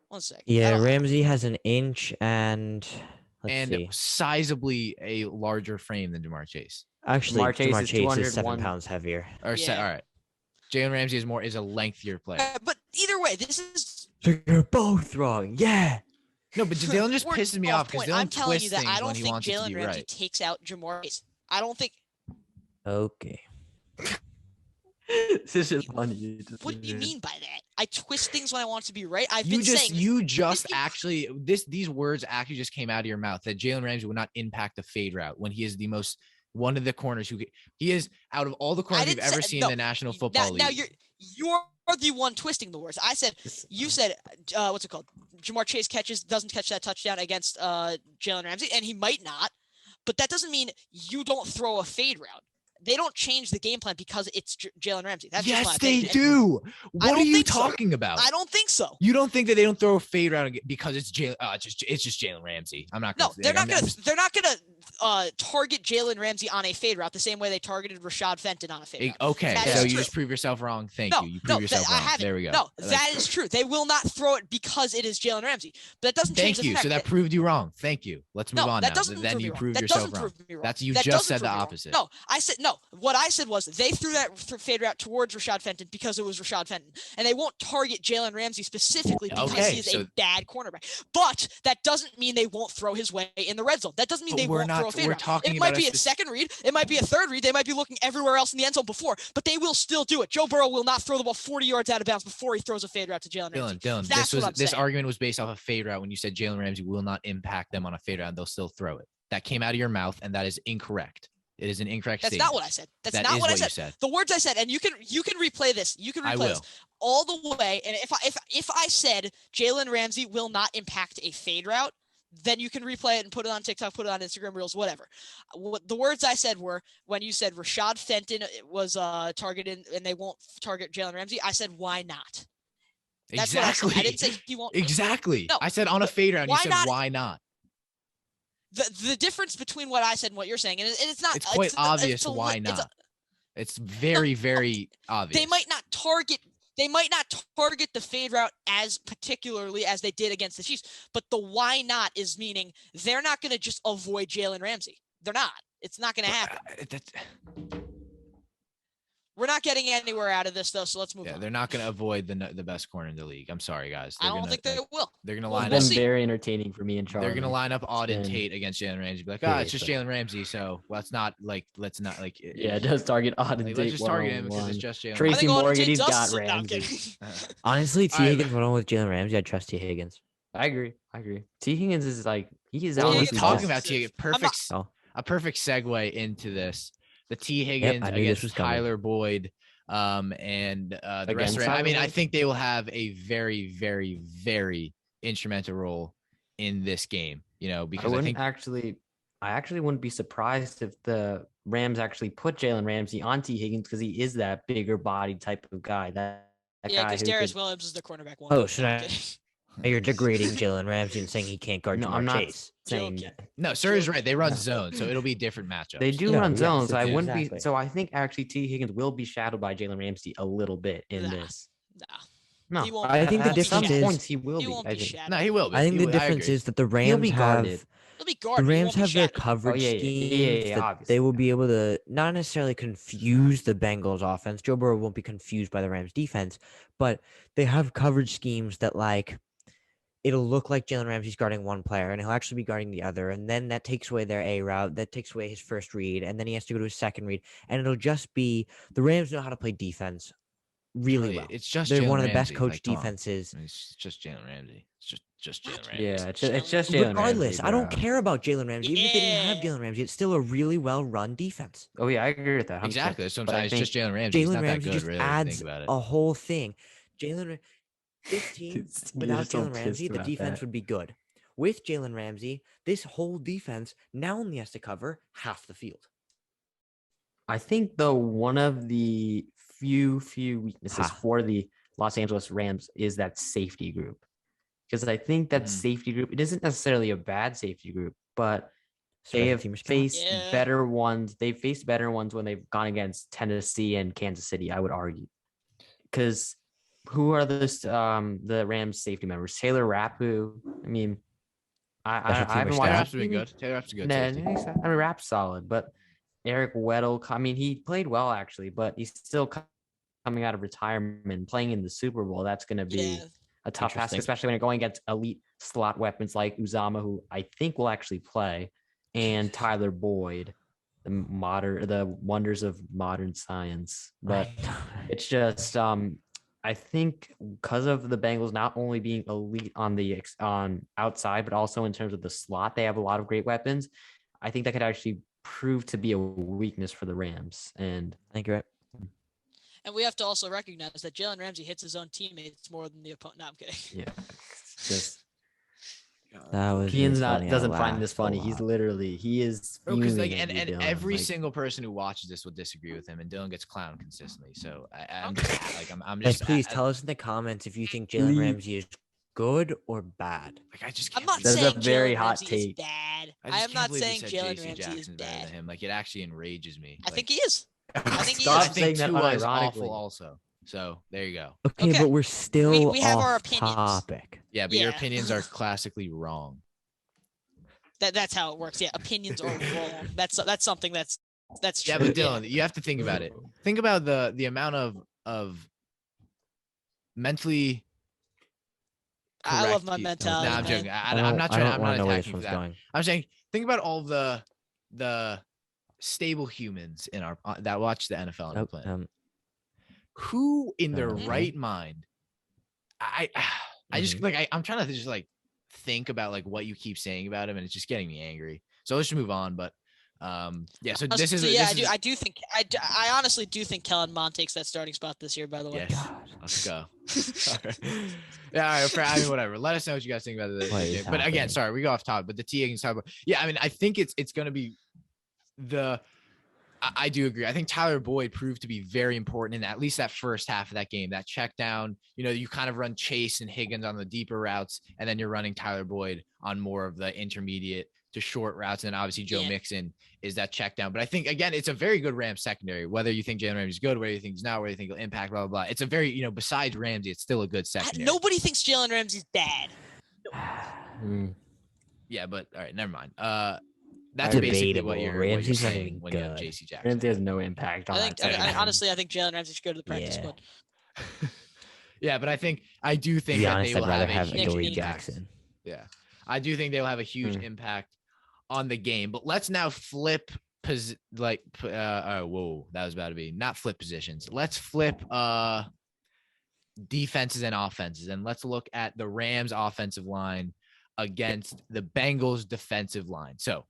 1 second. Yeah, Ramsey has an inch and let's see. Sizably a larger frame than Jamar Chase. Actually, Jamar Chase is 7 201 pounds heavier. All right. Jalen Ramsey is a lengthier player. But either way, this is. So you're both wrong. Yeah. No, but Dylan just pisses me off because Dylan I'm telling you twists that I things don't when he think wants it to Jalen be Ramsey right. takes out Jamar Chase. I don't think. Okay. This is just funny. What do you mean by that? I twist things when I want to be right. These words actually just came out of your mouth that Jalen Ramsey will not impact a fade route when he is one of the corners he is out of all the corners we've ever seen in the National Football League. Now you're the one twisting the words. You said what's it called? Jamar Chase doesn't catch that touchdown against Jalen Ramsey, and he might not, but that doesn't mean you don't throw a fade route. They don't change the game plan because it's Jalen Ramsey. That's yes, just my they opinion. do. What are you talking about? I don't think so. You don't think that they don't throw a fade route because it's just Jalen Ramsey? I'm not. No, they're not gonna target Jalen Ramsey on a fade route the same way they targeted Rashad Fenton on a fade route. Okay, so you just prove yourself wrong. Thank you. You prove yourself wrong. There we go. No, that is true. They will not throw it because it is Jalen Ramsey. But that doesn't change the fact. Thank you. So that proved you wrong. Thank you. Let's move on now. Then you proved yourself wrong. That's you just said the opposite. No, I said no. What I said was they threw that fade route towards Rashad Fenton because it was Rashad Fenton, and they won't target Jalen Ramsey specifically because he is a bad cornerback. But that doesn't mean they won't throw his way in the red zone. That doesn't mean they won't throw a fade route. It might be a second read. It might be a third read. They might be looking everywhere else in the end zone before, but they will still do it. Joe Burrow will not throw the ball 40 yards out of bounds before he throws a fade route to Jalen Ramsey. Dylan, this argument was based off a fade route when you said Jalen Ramsey will not impact them on a fade route and they'll still throw it. That came out of your mouth, and that is incorrect. It is an incorrect statement. That's not what I said. That's not what I said. The words I said, and you can replay this. You can replay this all the way. And if I said Jalen Ramsey will not impact a fade route, then you can replay it and put it on TikTok, put it on Instagram Reels, whatever. The words I said were when you said Rashad Fenton was targeted and they won't target Jalen Ramsey. I said why not? That's exactly. What I didn't say he won't. Exactly. No, I said on a fade route. You said why not? The difference between what I said and what you're saying, and it's not. It's quite obvious why not. It's very, very obvious. They might not target the fade route as particularly as they did against the Chiefs, but the why not is meaning they're not going to just avoid Jalen Ramsey. They're not. It's not going to happen. We're not getting anywhere out of this, though, so let's move on. Yeah, they're not going to avoid the best corner in the league. I'm sorry, guys. I don't think they will. They're going to line up. It's been very entertaining for me and Charlie. They're going to line up Auden Tate against Jalen Ramsey. Be like, it's just Jalen Ramsey, so let's not. Yeah, it does target Auden Tate. Let's just target him because it's just Jalen Ramsey. Tracy Morgan, he's got Ramsey. Honestly, T. Higgins went on with Jalen Ramsey. I trust T. Higgins. I agree. T. Higgins is he's out. He's talking about T. Higgins. A perfect segue into this. The T. Higgins against Tyler Boyd. And the rest of it. I mean, I think they will have a very, very, very instrumental role in this game, because I actually wouldn't be surprised if the Rams actually put Jalen Ramsey on T. Higgins because he is that bigger body type of guy. Because Darius Williams is the cornerback one. Oh, should I? You're degrading Jalen Ramsey and saying he can't guard Jamar Chase. Saying that. No, sir is right. They run zone, so it'll be different matchups. They do run zone, so I wouldn't be. So I think actually T. Higgins will be shadowed by Jalen Ramsey a little bit in this. No, I think the difference is he will be. No, he will be. I think the difference is that the Rams have. The Rams have their coverage schemes that they will be able to not necessarily confuse the Bengals offense. Joe Burrow won't be confused by the Rams defense, but they have coverage schemes that it'll look like Jalen Ramsey's guarding one player and he'll actually be guarding the other. And then that takes away their A route. That takes away his first read. And then he has to go to his second read. And it'll just be the Rams know how to play defense really well. It's just they're Jalen one of the Ramsey. best coached defenses. It's just Jalen Ramsey. It's just Jalen Ramsey. Yeah, it's just Jalen Regardless, Ramsey, I don't care about Jalen Ramsey. Even if they didn't have Jalen Ramsey, it's still a really well-run defense. Oh, yeah, I agree with that. Exactly. Sometimes it's just Jalen Ramsey. He's not that good, just really, adds think about it. a whole thing. This team, without Jalen Ramsey, the defense would be good. With Jalen Ramsey, this whole defense now only has to cover half the field. I think, though, one of the few weaknesses for the Los Angeles Rams is that safety group. because I think that Mhm. safety group, it isn't necessarily a bad safety group, but they Special have teamers count. faced Yeah. better ones. They've faced better ones when they've gone against Tennessee and Kansas City, I would argue. Because who are the Rams safety members? Taylor Rapp, I mean, Special I haven't teamers Taylor watched. Rapp's been good. Taylor Rapp's a good Nah, safety. I mean, Rapp's solid, but Eric Weddle, I mean, he played well actually, but he's still coming out of retirement, playing in the Super Bowl. That's going to be Yeah. a tough task, Interesting. especially when you're going against elite slot weapons like Uzama, who I think will actually play, and Tyler Boyd, the wonders of modern science. But it's just I think because of the Bengals not only being elite on outside, but also in terms of the slot, they have a lot of great weapons. I think that could actually prove to be a weakness for the Rams. And I think you're right. And we have to also recognize that Jalen Ramsey hits his own teammates more than the opponent. No, I'm kidding. yeah, it's just That was Kian's really funny. I doesn't find this laughed a funny. He is Bro, because fuming like, at you, and Dylan. every Like, single person who watches this will disagree with him, and Dylan gets clowned consistently. So I'm Okay. just like, I'm Guys, just please tell us in the comments if you think Jalen Please. Ramsey is good or bad. like, I just I'm can't. not That is believe- a saying very Jalen hot Ramsey is take. bad. I I just am can't not believe you saying said Jalen JC Ramsey is Jackson's better bad. than him. Like, it actually enrages me. I Like, think he is. I think he Stop I is. think saying that Tua is unironically. awful also. So there you go. Okay, Okay. but we're still we have off our opinions. topic. Yeah, but your Yeah. opinions are classically wrong. That's how it works. Yeah, opinions are wrong. That's something that's true. Yeah, but Dylan, you have to think about it. Think about the amount of mentally. I love my correct- mentality. Nah, I'm man. joking. I I'm not trying. don't I'm want not to know where this attacking you for one's that. going. I'm saying, think about all the stable humans in our that watch the NFL on the planet. Who in their Okay. right mind? I just like I'm trying to just like think about like what you keep saying about him, and it's just getting me angry. So let's just move on. But yeah. So this is I do think I honestly do think Kellen Mond takes that starting spot this year. By the way. yes. Let's go. All right. Yeah, all right, I mean, whatever. Let us know what you guys think about the game. But again, sorry, we go off topic. But the T Higgins topic. Yeah, I mean, I think it's going to be I do agree. I think Tyler Boyd proved to be very important in at least that first half of that game. That check down, you kind of run Chase and Higgins on the deeper routes, and then you're running Tyler Boyd on more of the intermediate to short routes. And then obviously Joe Mixon is that check down. But I think, again, it's a very good Rams secondary, whether you think Jalen Ramsey's good, whether you think he's not, whether you think he'll impact, blah, blah, blah. It's a very, besides Ramsey, it's still a good secondary. Nobody thinks Jalen Ramsey's bad. Yeah, but all right, never mind. That's Debatable. basically what you're Ramsey's not saying even when you have good. JC Jackson. Ramsey has no impact on I think that. honestly, I think Jalen Ramsey should go to the practice Yeah. squad. Yeah, but I do think To be that honest, they will I'd rather have have a huge Adoree impact. Jackson. Yeah, I do think they'll have a huge impact on the game. But let's now flip whoa, that was about to be not flip positions. Let's flip defenses and offenses, and let's look at the Rams offensive line against the Bengals defensive line. So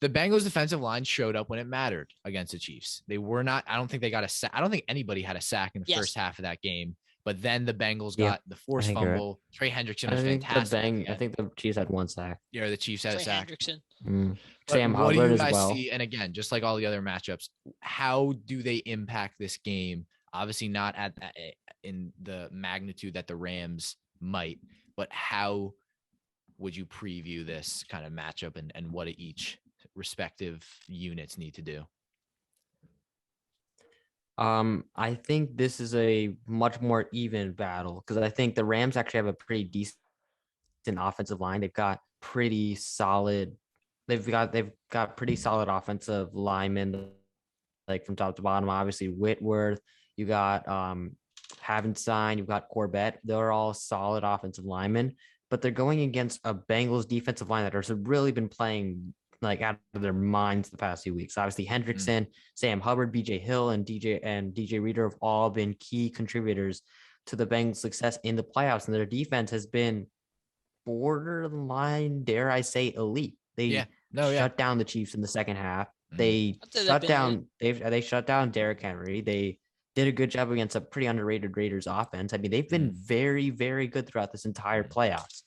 the Bengals defensive line showed up when it mattered against the Chiefs. They were not, I don't think they got a sack. I don't think anybody had a sack in the first half of that game. But then the Bengals got the forced fumble. Trey Hendrickson was fantastic. I think the Chiefs had one sack. Yeah, the Chiefs had a sack. Sam what do Hubbard you as guys well. see? And again, just like all the other matchups, how do they impact this game? Obviously not in the magnitude that the Rams might, but how would you preview this kind of matchup and what each respective units need to do? I think this is a much more even battle because I think the Rams actually have a pretty decent offensive line. They've got pretty solid. They've got pretty solid offensive linemen, like from top to bottom. Obviously, Whitworth. You got Havenstein. You've got Corbett. They're all solid offensive linemen, but they're going against a Bengals defensive line that has really been playing like out of their minds the past few weeks. Obviously, Hendrickson, Sam Hubbard, BJ Hill, and DJ Reader have all been key contributors to the Bengals' success in the playoffs, and their defense has been borderline, dare I say, elite. They shut down the Chiefs in the second half. They shut down Derrick Henry. They did a good job against a pretty underrated Raiders offense. I mean, they've been very, very good throughout this entire playoffs.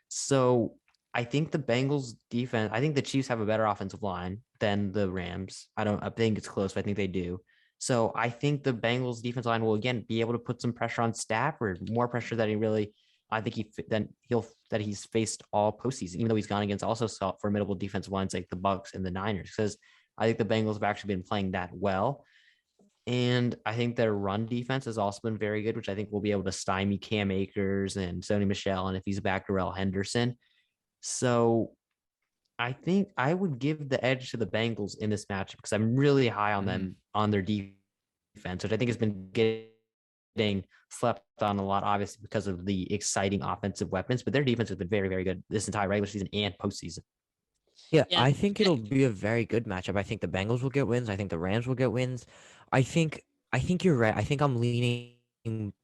So I think the Bengals defense, I think the Chiefs have a better offensive line than the Rams. I think it's close, but I think they do. So I think the Bengals defensive line will again be able to put some pressure on Stafford, more pressure that he really I think he's faced all postseason, even though he's gone against also formidable defensive lines like the Bucks and the Niners, because I think the Bengals have actually been playing that well. And I think their run defense has also been very good, which I think will be able to stymie Cam Akers and Sony Michel, and if he's back, Darrell Henderson. So I think I would give the edge to the Bengals in this matchup because I'm really high on them on their defense, which I think has been getting slept on a lot, obviously, because of the exciting offensive weapons. But their defense has been very, very good this entire regular season and postseason. Yeah, I think it'll be a very good matchup. I think the Bengals will get wins. I think the Rams will get wins. I think you're right. I think I'm leaning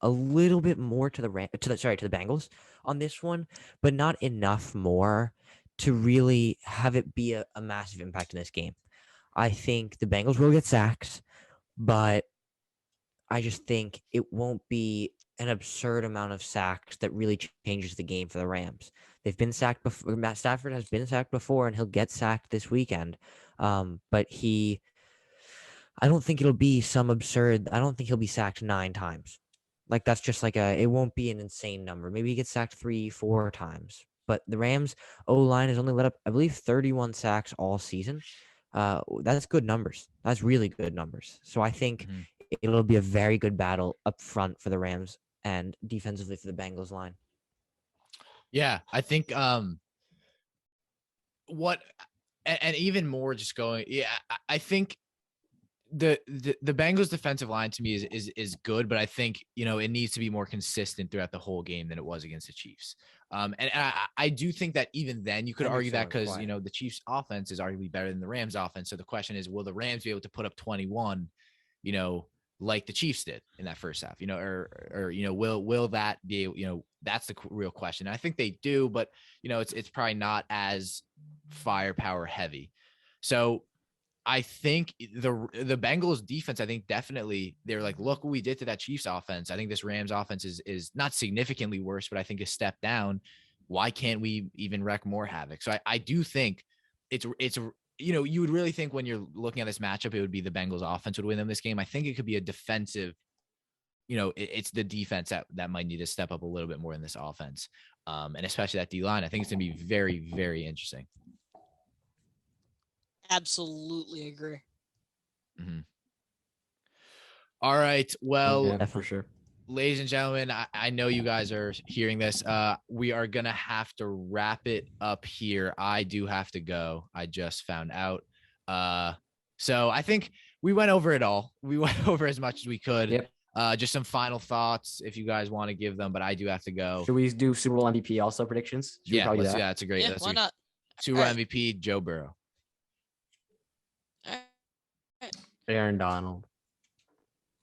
a little bit more to the Bengals on this one, but not enough more to really have it be a massive impact in this game. I think the Bengals will get sacks, but I just think it won't be an absurd amount of sacks that really changes the game for the Rams. They've been sacked before. Matt Stafford has been sacked before, and he'll get sacked this weekend. But I don't think it'll be some absurd. I don't think he'll be sacked 9 times. Like that's just like it won't be an insane number. Maybe he gets sacked 3-4 times. But the Rams O-line has only let up, I believe, 31 sacks all season. That's good numbers. That's really good numbers. So I think it'll be a very good battle up front for the Rams and defensively for the Bengals line. Yeah, I think and even more just going, I think the Bengals defensive line to me is good, but I think, it needs to be more consistent throughout the whole game than it was against the Chiefs. And I do think that even then you could argue that because, the Chiefs offense is arguably better than the Rams offense. So the question is, will the Rams be able to put up 21, like the Chiefs did in that first half, or will that be, that's the real question. I think they do, but it's probably not as firepower heavy. So I think the Bengals defense, I think definitely they're like, look what we did to that Chiefs offense. I think this Rams offense is not significantly worse, but I think a step down. Why can't we even wreak more havoc? So I do think it's you would really think when you're looking at this matchup, it would be the Bengals offense would win them this game. I think it could be a defensive, it's the defense that might need to step up a little bit more in this offense. And especially that D line. I think it's going to be very, very interesting. Absolutely agree. Mm-hmm. All right. Well, yeah, for sure. Ladies and gentlemen, I know you guys are hearing this. We are going to have to wrap it up here. I do have to go. I just found out. So I think we went over it all. We went over as much as we could. Yep. Just some final thoughts if you guys want to give them, but I do have to go. Should we do Super Bowl MVP also predictions? Yeah, let's do that. That's a great. Yeah, that's why not? Super Bowl MVP, Joe Burrow. Aaron Donald.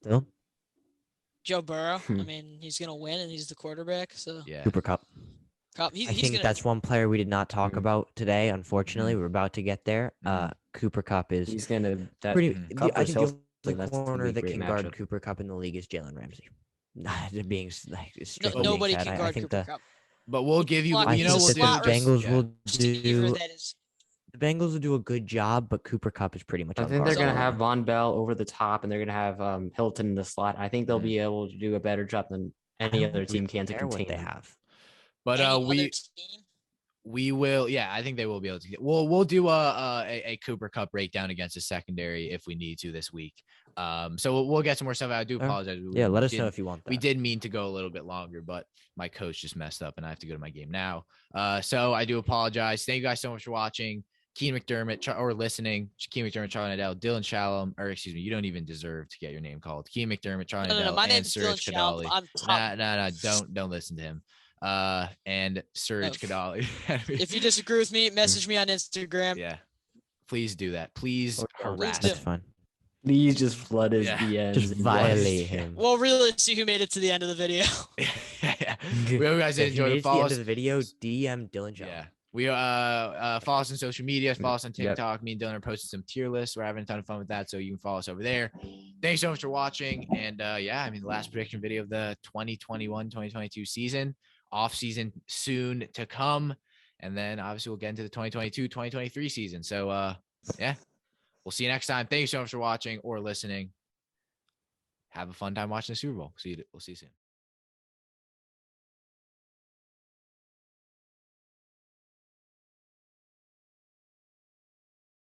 Still? Joe Burrow. I mean, he's gonna win, and he's the quarterback. So Yeah. Cooper Kupp. I think that's one player we did not talk about today. Unfortunately, we're about to get there. Cooper Kupp is. He's gonna. I think the only corner that can guard Cooper Kupp in the league is Jalen Ramsey. Being like nobody can guard Cooper Kupp. But we'll give you. We'll do. The Bengals will do a good job, but Cooper Kupp is pretty much. I think they're gonna have Von Bell over the top, and they're gonna have Hilton in the slot. I think they'll be able to do a better job than any other team can to contain what they have. But we will. Yeah, I think they will be able to get. We'll do a Cooper Kupp breakdown against the secondary if we need to this week. So we'll get some more stuff. I do apologize. Let us know if you want that. We did mean to go a little bit longer, but my coach just messed up, and I have to go to my game now. So I do apologize. Thank you guys so much for watching. Keen McDermott or listening. Keen McDermott, Charlie Naddell, Dylan Shalom, or excuse me, you don't even deserve to get your name called. Keen McDermott, Charlie Naddell, my and name's Serge Dylan Kadali. No, don't listen to him. And Serge Kadali. If you disagree with me, message me on Instagram. Yeah, please do that. Please harass That's him. fine. Please just flood his DMs. Just violate him. We'll really see who made it to the end of the video. Yeah. We hope you guys did enjoy the follow. End of the video, DM Dylan Jones. Yeah. We follow us on social media, follow us on TikTok. Me and Dylan are posting some tier lists. We're having a ton of fun with that, so you can follow us over there. Thanks so much for watching. And the last prediction video of the 2021-2022 season. Off season soon to come. And then obviously we'll get into the 2022-2023 season. So we'll see you next time. Thank you so much for watching or listening. Have a fun time watching the Super Bowl. We'll see you soon.